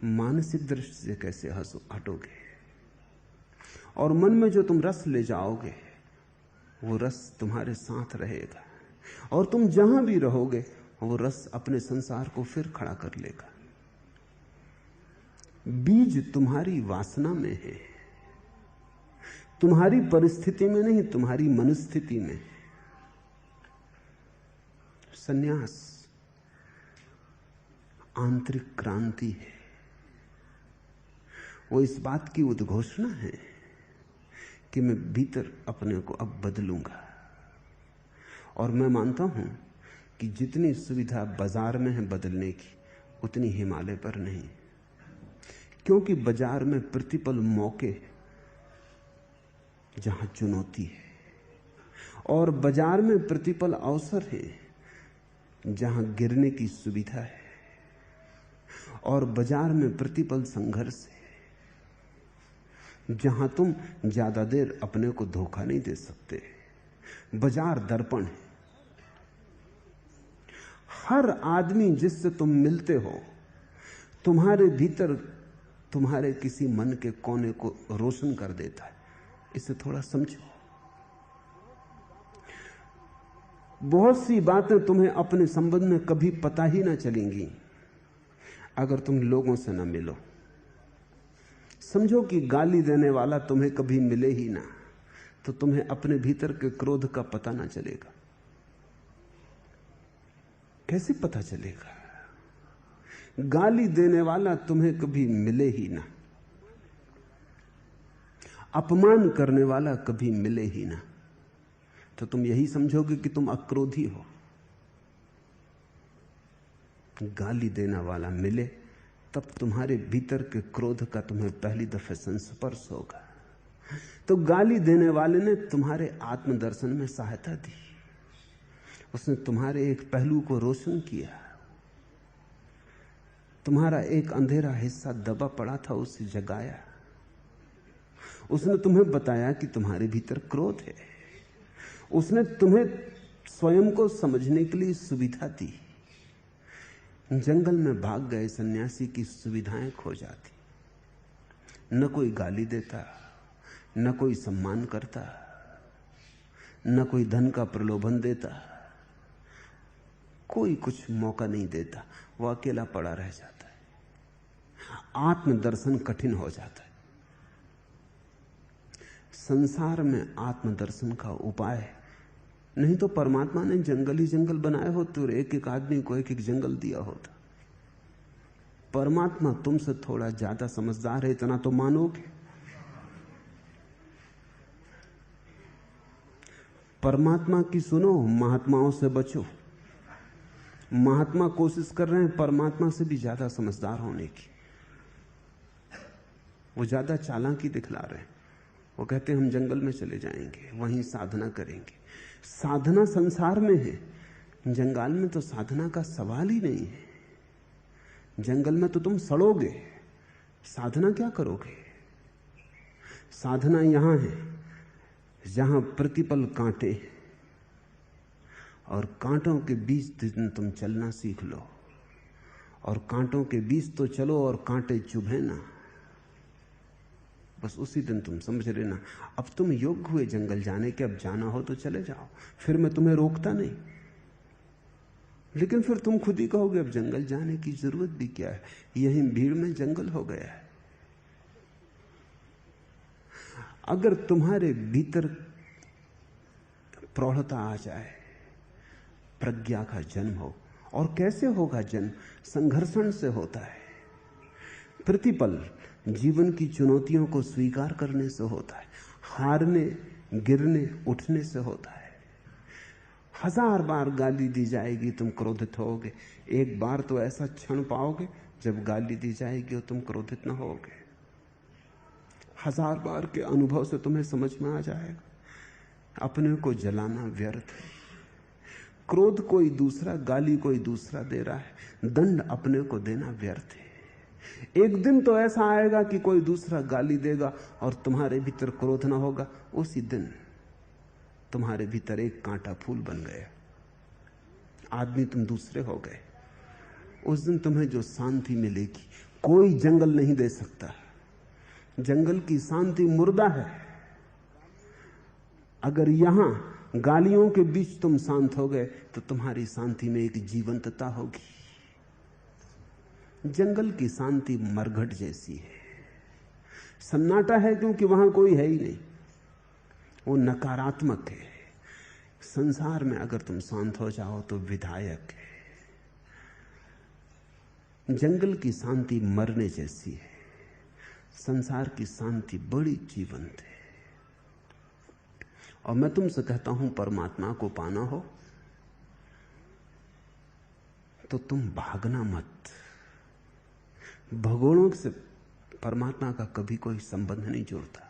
मानसिक दृष्टि से कैसे हटोगे? और मन में जो तुम रस ले जाओगे वो रस तुम्हारे साथ रहेगा, और तुम जहां भी रहोगे वो रस अपने संसार को फिर खड़ा कर लेगा। बीज तुम्हारी वासना में है, तुम्हारी परिस्थिति में नहीं, तुम्हारी मनस्थिति में। संन्यास आंतरिक क्रांति है। वो इस बात की उद्घोषणा है कि मैं भीतर अपने को अब बदलूंगा। और मैं मानता हूं कि जितनी सुविधा बाजार में है बदलने की, उतनी हिमालय पर नहीं। क्योंकि बाजार में प्रतिपल मौके जहां चुनौती है, और बाजार में प्रतिपल अवसर है जहां गिरने की सुविधा है, और बाजार में प्रतिपल संघर्ष है जहां तुम ज्यादा देर अपने को धोखा नहीं दे सकते। बाजार दर्पण है। हर आदमी जिससे तुम मिलते हो तुम्हारे भीतर तुम्हारे किसी मन के कोने को रोशन कर देता है। इसे थोड़ा समझो। बहुत सी बातें तुम्हें अपने संबंध में कभी पता ही ना चलेंगी अगर तुम लोगों से ना मिलो। समझो कि गाली देने वाला तुम्हें कभी मिले ही ना, तो तुम्हें अपने भीतर के क्रोध का पता ना चलेगा। कैसे पता चलेगा? गाली देने वाला तुम्हें कभी मिले ही ना, अपमान करने वाला कभी मिले ही ना, तो तुम यही समझोगे कि तुम अक्रोधी हो। गाली देने वाला मिले तब तुम्हारे भीतर के क्रोध का तुम्हें पहली दफे संस्पर्श होगा। तो गाली देने वाले ने तुम्हारे आत्मदर्शन में सहायता दी, उसने तुम्हारे एक पहलू को रोशन किया। तुम्हारा एक अंधेरा हिस्सा दबा पड़ा था, उसे जगाया। उसने तुम्हें बताया कि तुम्हारे भीतर क्रोध है। उसने तुम्हें स्वयं को समझने के लिए सुविधा दी। जंगल में भाग गए सन्यासी की सुविधाएं खो जाती। न कोई गाली देता, न कोई सम्मान करता, न कोई धन का प्रलोभन देता, कोई कुछ मौका नहीं देता। वो अकेला पड़ा रह जाता है। आत्मदर्शन कठिन हो जाता है। संसार में आत्मदर्शन का उपाय नहीं तो परमात्मा ने जंगल ही जंगल बनाए होते और एक एक आदमी को एक एक जंगल दिया होता। परमात्मा तुमसे थोड़ा ज्यादा समझदार है, इतना तो मानोगे। परमात्मा की सुनो, महात्माओं से बचो। महात्मा कोशिश कर रहे हैं परमात्मा से भी ज्यादा समझदार होने की। वो ज्यादा चालाकी दिखला रहे हैं। वो कहते हैं हम जंगल में चले जाएंगे, वहीं साधना करेंगे। साधना संसार में है, जंगल में तो साधना का सवाल ही नहीं है। जंगल में तो तुम सड़ोगे, साधना क्या करोगे? साधना यहां है जहां प्रतिपल कांटे, और कांटों के बीच दिन तुम चलना सीख लो, और कांटों के बीच तो चलो और कांटे चुभे ना, बस उसी दिन तुम समझ लेना अब तुम योग्य हुए जंगल जाने के। अब जाना हो तो चले जाओ, फिर मैं तुम्हें रोकता नहीं, लेकिन फिर तुम खुद ही कहोगे अब जंगल जाने की जरूरत भी क्या है, यहीं भीड़ में जंगल हो गया है। अगर तुम्हारे भीतर प्रौढ़ता आ जाए, प्रज्ञा का जन्म हो, और कैसे होगा जन्म? संघर्षण से होता है। प्रतिपल जीवन की चुनौतियों को स्वीकार करने से होता है, हारने गिरने उठने से होता है। 1000 बार गाली दी जाएगी तुम क्रोधित होगे, एक बार तो ऐसा क्षण पाओगे जब गाली दी जाएगी और तुम क्रोधित न होगे। 1000 बार के अनुभव से तुम्हें समझ में आ जाएगा अपने को जलाना व्यर्थ है। क्रोध कोई दूसरा, गाली कोई दूसरा दे रहा है, दंड अपने को देना व्यर्थ है। एक दिन तो ऐसा आएगा कि कोई दूसरा गाली देगा और तुम्हारे भीतर क्रोध ना होगा, उसी दिन तुम्हारे भीतर एक कांटा फूल बन गया, आदमी तुम दूसरे हो गए। उस दिन तुम्हें जो शांति मिलेगी कोई जंगल नहीं दे सकता। जंगल की शांति मुर्दा है। अगर यहां गालियों के बीच तुम शांत हो गए तो तुम्हारी शांति में एक जीवंतता होगी। जंगल की शांति मरघट जैसी है, सन्नाटा है क्योंकि वहां कोई है ही नहीं, वो नकारात्मक है। संसार में अगर तुम शांत हो जाओ तो विधायक है। जंगल की शांति मरने जैसी है, संसार की शांति बड़ी जीवंत है। और मैं तुमसे कहता हूं परमात्मा को पाना हो तो तुम भागना मत। भगोड़ों से परमात्मा का कभी कोई संबंध नहीं जुड़ता।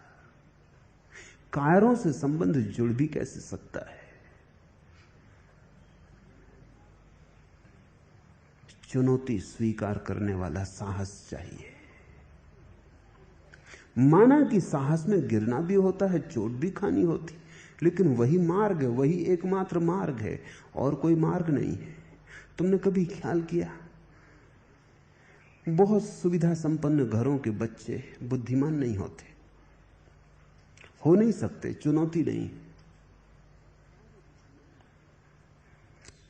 कायरों से संबंध जुड़ भी कैसे सकता है? चुनौती स्वीकार करने वाला साहस चाहिए। माना कि साहस में गिरना भी होता है, चोट भी खानी होती, लेकिन वही मार्ग है, वही एकमात्र मार्ग है, और कोई मार्ग नहीं है। तुमने कभी ख्याल किया, बहुत सुविधा संपन्न घरों के बच्चे बुद्धिमान नहीं होते, हो नहीं सकते, चुनौती नहीं।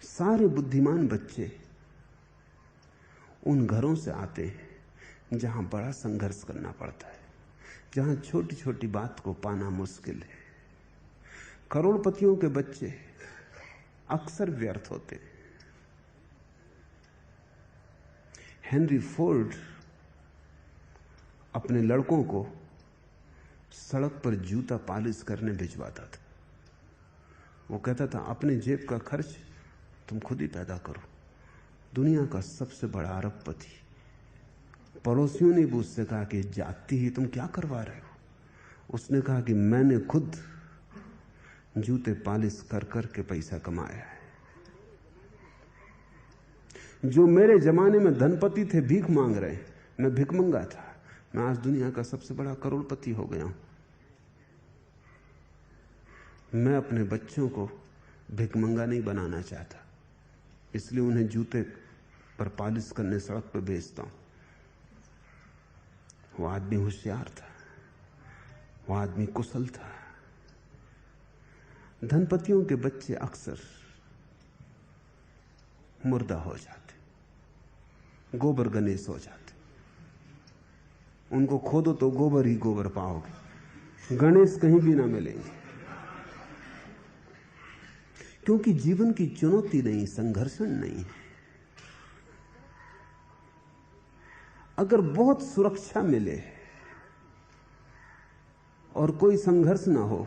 सारे बुद्धिमान बच्चे उन घरों से आते हैं जहां बड़ा संघर्ष करना पड़ता है, जहां छोटी छोटी बात को पाना मुश्किल है। करोड़पतियों के बच्चे अक्सर व्यर्थ होते हैं। हेनरी फोर्ड अपने लड़कों को सड़क पर जूता पॉलिश करने भिजवाता था। वो कहता था अपने जेब का खर्च तुम खुद ही पैदा करो। दुनिया का सबसे बड़ा अरबपति, पड़ोसियों ने भी उससे कहा कि जाती ही तुम क्या करवा रहे हो? उसने कहा कि मैंने खुद जूते पॉलिश कर कर के पैसा कमाया है। जो मेरे जमाने में धनपति थे भीख मांग रहे, मैं भिखमंगा था, मैं आज दुनिया का सबसे बड़ा करोड़पति हो गया हूं। मैं अपने बच्चों को भिखमंगा नहीं बनाना चाहता, इसलिए उन्हें जूते पर पॉलिश करने सड़क पर भेजता हूं। वो आदमी होशियार था, वो आदमी कुशल था। धनपतियों के बच्चे अक्सर मुर्दा हो जाते, गोबर गणेश हो जाते। उनको खोदो तो गोबर ही गोबर पाओगे, गणेश कहीं भी ना मिलेंगे। क्योंकि जीवन की चुनौती नहीं, संघर्षण नहीं है। अगर बहुत सुरक्षा मिले और कोई संघर्ष ना हो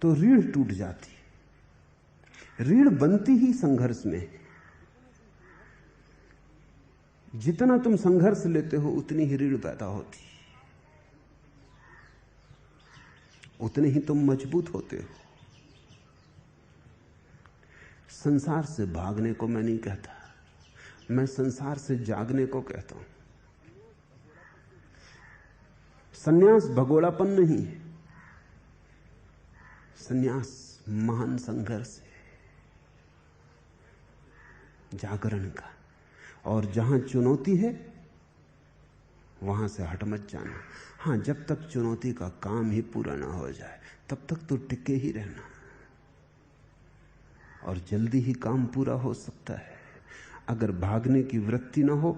तो रीढ़ टूट जाती। रीढ़ बनती ही संघर्ष में। जितना तुम संघर्ष लेते हो उतनी ही रीढ़ पैदा होती। उतने ही तुम मजबूत होते हो। संसार से भागने को मैं नहीं कहता, मैं संसार से जागने को कहता हूं। संन्यास भगोड़ापन नहीं है, संन्यास महान संघर्ष है जागरण का। और जहां चुनौती है वहां से हट मत जाना। हां, जब तक चुनौती का काम ही पूरा ना हो जाए तब तक तो टिके ही रहना, और जल्दी ही काम पूरा हो सकता है। अगर भागने की वृत्ति ना हो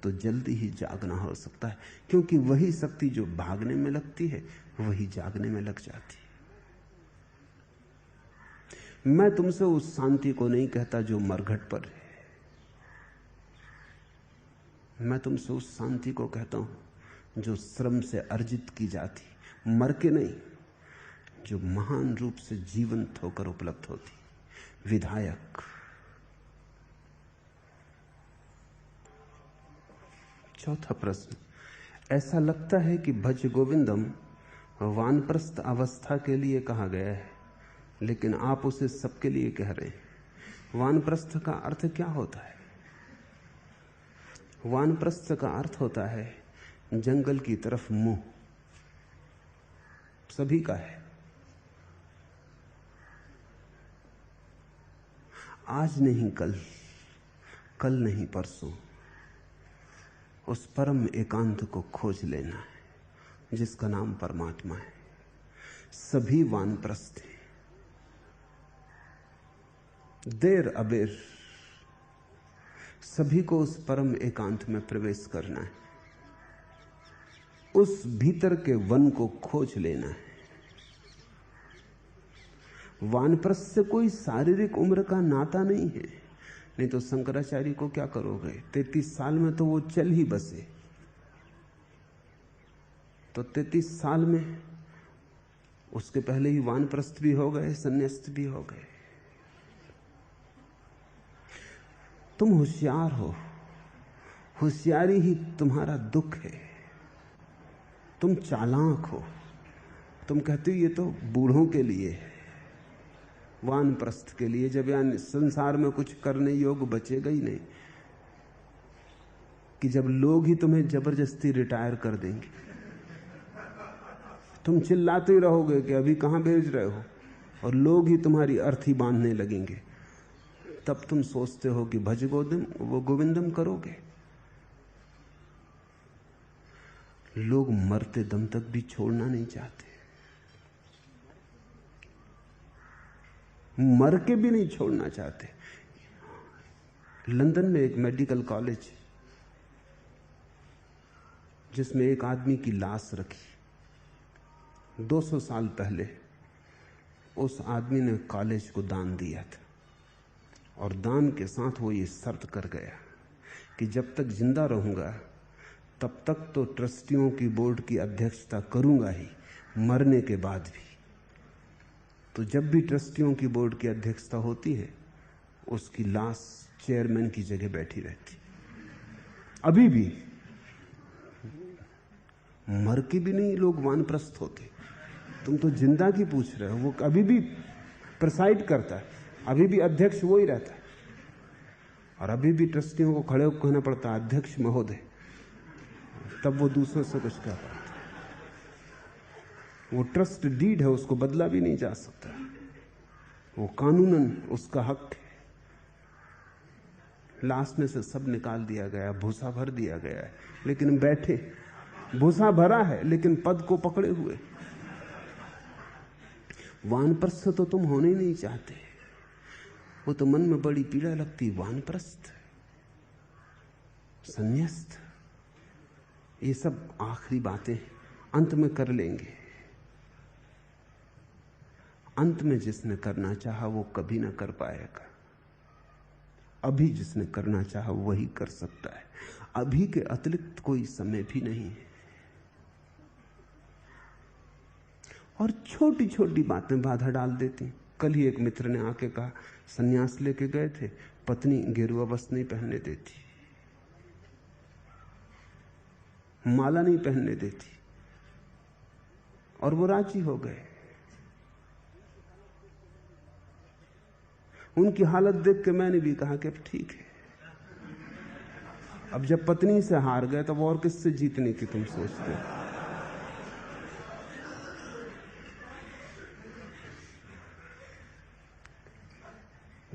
तो जल्दी ही जागना हो सकता है, क्योंकि वही शक्ति जो भागने में लगती है वही जागने में लग जाती है। मैं तुमसे उस शांति को नहीं कहता जो मरघट पर है, मैं तुमसे उस शांति को कहता हूं जो श्रम से अर्जित की जाती, मर के नहीं, जो महान रूप से जीवंत होकर उपलब्ध होती, विधायक। चौथा प्रश्न, ऐसा लगता है कि भज गोविंदम वानप्रस्थ अवस्था के लिए कहा गया है, लेकिन आप उसे सबके लिए कह रहे हैं। वानप्रस्थ का अर्थ क्या होता है? वानप्रस्थ का अर्थ होता है जंगल की तरफ मुंह, सभी का है। आज नहीं कल, कल नहीं परसों, उस परम एकांत को खोज लेना है जिसका नाम परमात्मा है। सभी वानप्रस्थ हैं, देर अबेर सभी को उस परम एकांत में प्रवेश करना है, उस भीतर के वन को खोज लेना है। वानप्रस्थ से कोई शारीरिक उम्र का नाता नहीं है, नहीं तो शंकराचार्य को क्या करोगे? 33 साल में तो वो चल ही बसे, तो 33 साल में उसके पहले ही वानप्रस्थ भी हो गए, संन्यास्त भी हो गए। तुम होशियार हो, होशियारी ही तुम्हारा दुख है। तुम चालाक हो, तुम कहते हो ये तो बूढ़ों के लिए है, वानप्रस्थ के लिए, जब यानी संसार में कुछ करने योग्य बचेगा ही नहीं, कि जब लोग ही तुम्हें जबरदस्ती रिटायर कर देंगे, तुम चिल्लाते ही रहोगे कि अभी कहां भेज रहे हो, और लोग ही तुम्हारी अर्थी बांधने लगेंगे, तब तुम सोचते हो कि भज गोविंदम करोगे। लोग मरते दम तक भी छोड़ना नहीं चाहते, मर के भी नहीं छोड़ना चाहते। लंदन में एक मेडिकल कॉलेज जिसमें एक आदमी की लाश रखी, 200 साल पहले उस आदमी ने कॉलेज को दान दिया था, और दान के साथ वो ये शर्त कर गया कि जब तक जिंदा रहूंगा तब तक तो ट्रस्टियों की बोर्ड की अध्यक्षता करूंगा ही, मरने के बाद भी। तो जब भी ट्रस्टियों की बोर्ड की अध्यक्षता होती है, उसकी लाश चेयरमैन की जगह बैठी रहती। अभी भी मर के भी नहीं लोग वानप्रस्थ होते। तुम तो जिंदा की पूछ रहे हो, वो अभी भी प्रिसाइड करता है, अभी भी अध्यक्ष वो ही रहता है, और अभी भी ट्रस्टियों को खड़े होकर कहना पड़ता है अध्यक्ष महोदय, तब वो दूसरों से कुछ कह पाता। वो ट्रस्ट डीड है, उसको बदला भी नहीं जा सकता, वो कानूनन उसका हक है। लाश में से सब निकाल दिया गया, भूसा भर दिया गया है, लेकिन बैठे, भूसा भरा है लेकिन पद को पकड़े हुए। वानप्रस्थ तो तुम होने ही नहीं चाहते, वो तो मन में बड़ी पीड़ा लगती। वानप्रस्थ, संन्यास्त, ये सब आखिरी बातें अंत में कर लेंगे। अंत में जिसने करना चाहा वो कभी ना कर पाएगा, अभी जिसने करना चाहा वही कर सकता है। अभी के अतिरिक्त कोई समय भी नहीं है। और छोटी छोटी बातें बाधा डाल देती। कल ही एक मित्र ने आके कहा, सन्यास लेके गए थे, पत्नी गेरुआ वस्त्र नहीं पहनने देती, माला नहीं पहनने देती, और वो राजी हो गए। उनकी हालत देख के मैंने भी कहा कि अब ठीक है, अब जब पत्नी से हार गए तब और किससे जीतने की तुम सोचते हो?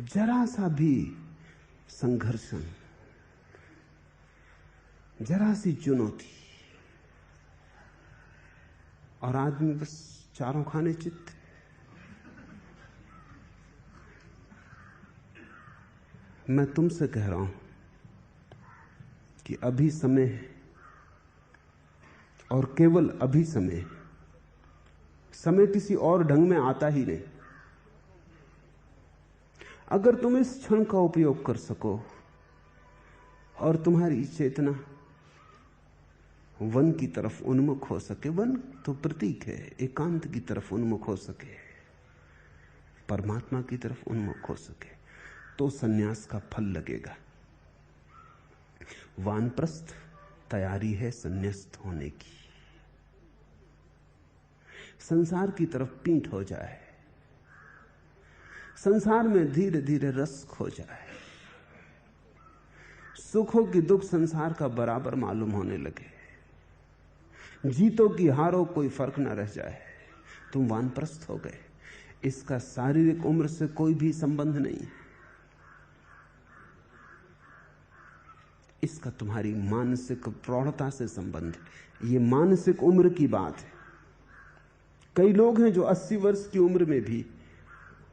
जरा सा भी संघर्षण, जरा सी चुनौती और आदमी बस चारों खाने चित्त। मैं तुमसे कह रहा हूं कि अभी समय है, और केवल अभी समय है। समय किसी और ढंग में आता ही नहीं। अगर तुम इस क्षण का उपयोग कर सको और तुम्हारी चेतना वन की तरफ उन्मुख हो सके, वन तो प्रतीक है, एकांत की तरफ उन्मुख हो सके, परमात्मा की तरफ उन्मुख हो सके, तो सन्यास का फल लगेगा। वानप्रस्थ तैयारी है सन्यास्त होने की। संसार की तरफ पीठ हो जाए, संसार में धीरे धीरे रस खो जाए, सुखों की दुख संसार का बराबर मालूम होने लगे, जीतो की हारो कोई फर्क ना रह जाए, तुम वानप्रस्थ हो गए। इसका शारीरिक उम्र से कोई भी संबंध नहीं है, इसका तुम्हारी मानसिक प्रौढ़ता से संबंध है। ये मानसिक उम्र की बात है। कई लोग हैं जो 80 वर्ष की उम्र में भी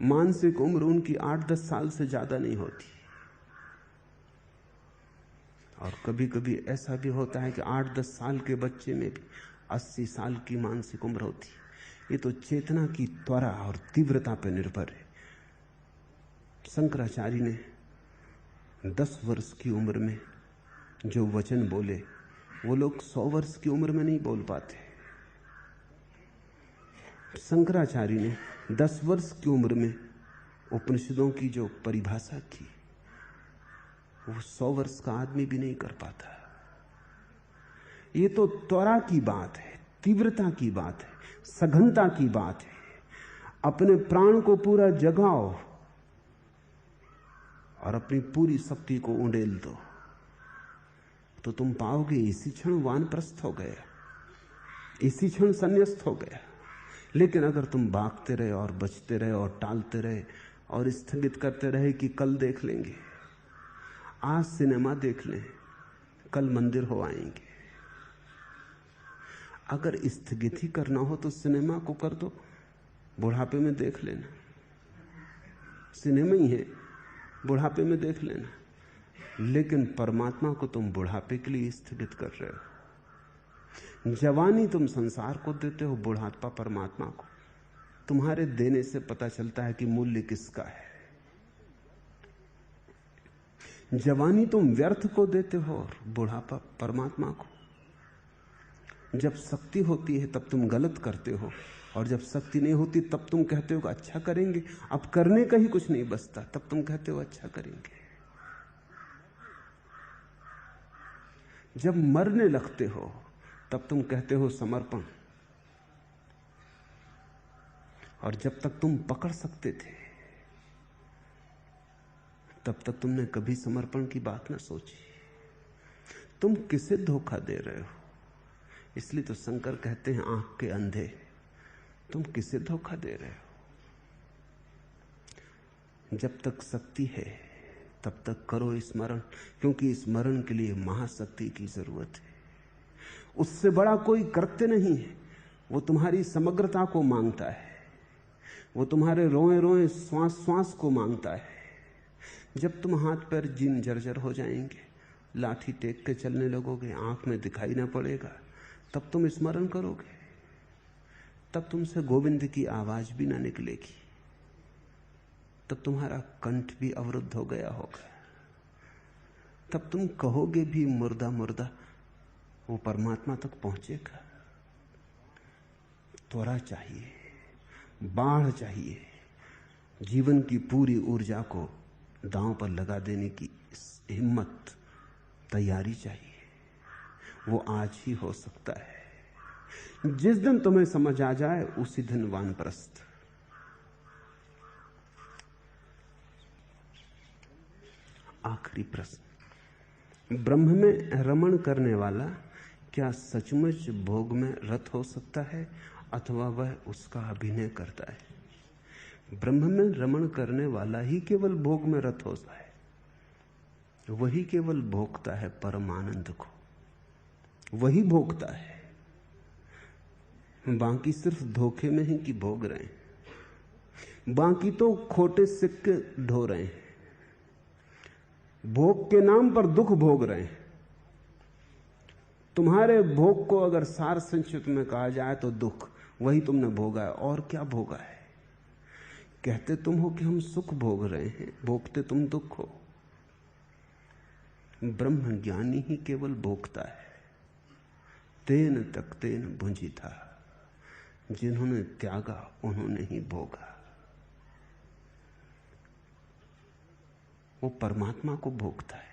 मानसिक उम्र उनकी 8-10 साल से ज्यादा नहीं होती, और कभी कभी ऐसा भी होता है कि 8-10 साल के बच्चे में भी 80 साल की मानसिक उम्र होती। ये तो चेतना की त्वरा और तीव्रता पर निर्भर है। शंकराचार्य ने 10 वर्ष की उम्र में जो वचन बोले, वो लोग 100 वर्ष की उम्र में नहीं बोल पाते। शंकराचार्य ने 10 वर्ष की उम्र में उपनिषदों की जो परिभाषा की, वो 100 वर्ष का आदमी भी नहीं कर पाता। ये तो त्वरा की बात है, तीव्रता की बात है, सघनता की बात है। अपने प्राण को पूरा जगाओ और अपनी पूरी शक्ति को उंडेल दो, तो तुम पाओगे इसी क्षण वानप्रस्थ हो गया, इसी क्षण संन्यास्त हो गया। लेकिन अगर तुम भागते रहे और बचते रहे और टालते रहे और स्थगित करते रहे कि कल देख लेंगे, आज सिनेमा देख लें, कल मंदिर हो आएंगे, अगर स्थगित ही करना हो तो सिनेमा को कर दो, बुढ़ापे में देख लेना, सिनेमा ही है, बुढ़ापे में देख लेना। लेकिन परमात्मा को तुम बुढ़ापे के लिए स्थगित कर रहे हो। जवानी तुम संसार को देते हो, बुढ़ापा परमात्मा को। तुम्हारे देने से पता चलता है कि मूल्य किसका है। जवानी तुम व्यर्थ को देते हो और बुढ़ापा परमात्मा को। जब शक्ति होती है तब तुम गलत करते हो, और जब शक्ति नहीं होती तब तुम कहते हो कि अच्छा करेंगे, अब करने का ही कुछ नहीं बचता, तब तुम कहते हो अच्छा करेंगे। जब मरने लगते हो तब तुम कहते हो समर्पण, और जब तक तुम पकड़ सकते थे तब तक तुमने कभी समर्पण की बात ना सोची। तुम किसे धोखा दे रहे हो? इसलिए तो शंकर कहते हैं आंख के अंधे, तुम किसे धोखा दे रहे हो? जब तक शक्ति है तब तक करो स्मरण, क्योंकि स्मरण के लिए महाशक्ति की जरूरत है। उससे बड़ा कोई कृत्य नहीं है। वो तुम्हारी समग्रता को मांगता है, वो तुम्हारे रोए रोए श्वास श्वास को मांगता है। जब तुम हाथ पैर जीन जर्जर हो जाएंगे, लाठी टेक के चलने लगोगे, आंख में दिखाई ना पड़ेगा, तब तुम स्मरण करोगे, तब तुमसे गोविंद की आवाज भी ना निकलेगी, तब तुम्हारा कंठ भी अवरुद्ध हो गया होगा, तब तुम कहोगे भी मुर्दा मुर्दा, वो परमात्मा तक पहुंचेगा। त्वरा चाहिए, बाढ़ चाहिए, जीवन की पूरी ऊर्जा को दांव पर लगा देने की हिम्मत, तैयारी चाहिए। वो आज ही हो सकता है। जिस दिन तुम्हें समझ आ जाए उसी दिन वानप्रस्थ। आखिरी प्रश्न, ब्रह्म में रमण करने वाला क्या सचमुच भोग में रत हो सकता है अथवा वह उसका अभिनय करता है? ब्रह्म में रमण करने वाला ही केवल भोग में रत होता है, वही केवल भोगता है परमानंद को, वही भोगता है। बाकी सिर्फ धोखे में ही कि भोग रहे हैं, बाकी तो खोटे सिक्के ढो रहे हैं, भोग के नाम पर दुख भोग रहे हैं। तुम्हारे भोग को अगर सार संक्षिप्त में कहा जाए तो दुख, वही तुमने भोगा है। और क्या भोगा है? कहते तुम हो कि हम सुख भोग रहे हैं, भोगते तुम दुख हो। ब्रह्म ज्ञानी ही केवल भोगता है। तेन तक तेन भुंजी था, जिन्होंने त्यागा उन्होंने ही भोगा। वो परमात्मा को भोगता है।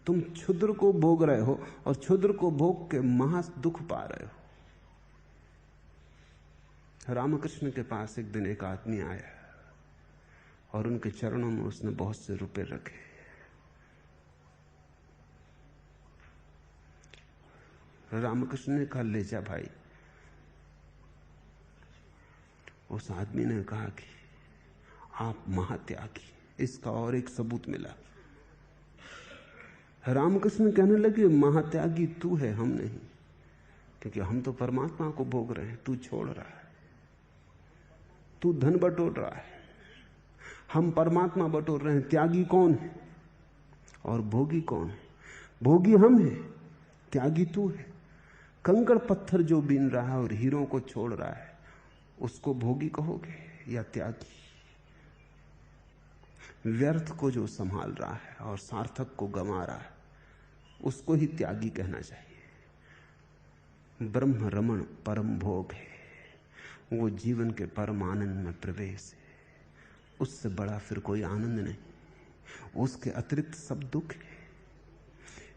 तुम क्षुद्र को भोग रहे हो और क्षुद्र को भोग के महा दुख पा रहे हो। रामकृष्ण के पास एक दिन एक आदमी आया और उनके चरणों में उसने बहुत से रुपए रखे। रामकृष्ण ने कहा, ले जा भाई। उस आदमी ने कहा कि आप महात्यागी, इसका और एक सबूत मिला। रामकृष्ण कहने लगे, महात्यागी तू है, हम नहीं, क्योंकि हम तो परमात्मा को भोग रहे हैं, तू छोड़ रहा है, तू धन बटोर रहा है, हम परमात्मा बटोर रहे हैं। त्यागी कौन है और भोगी कौन है? भोगी हम हैं, त्यागी तू है। कंकड़ पत्थर जो बीन रहा है और हीरों को छोड़ रहा है, उसको भोगी कहोगे या त्यागी? व्यर्थ को जो संभाल रहा है और सार्थक को गंवा रहा है, उसको ही त्यागी कहना चाहिए। ब्रह्म रमण परम भोग है, वो जीवन के परम आनंद में प्रवेश है। उससे बड़ा फिर कोई आनंद नहीं, उसके अतिरिक्त सब दुख है।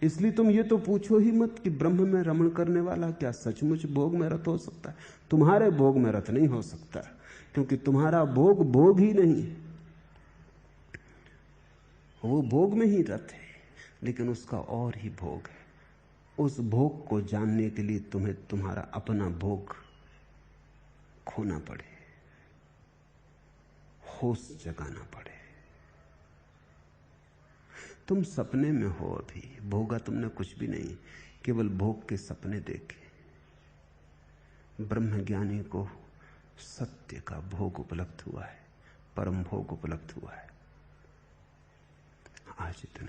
इसलिए तुम ये तो पूछो ही मत कि ब्रह्म में रमण करने वाला क्या सचमुच भोग में रत हो सकता है। तुम्हारे भोग में रत नहीं हो सकता, क्योंकि तुम्हारा भोग भोग ही नहीं है। वो भोग में ही रत है, लेकिन उसका और ही भोग है। उस भोग को जानने के लिए तुम्हें तुम्हारा अपना भोग खोना पड़े, होश जगाना पड़े। तुम सपने में हो, अभी भोगा तुमने कुछ भी नहीं, केवल भोग के सपने देखे। ब्रह्मज्ञानी को सत्य का भोग उपलब्ध हुआ है, परम भोग उपलब्ध हुआ है। आज इतना।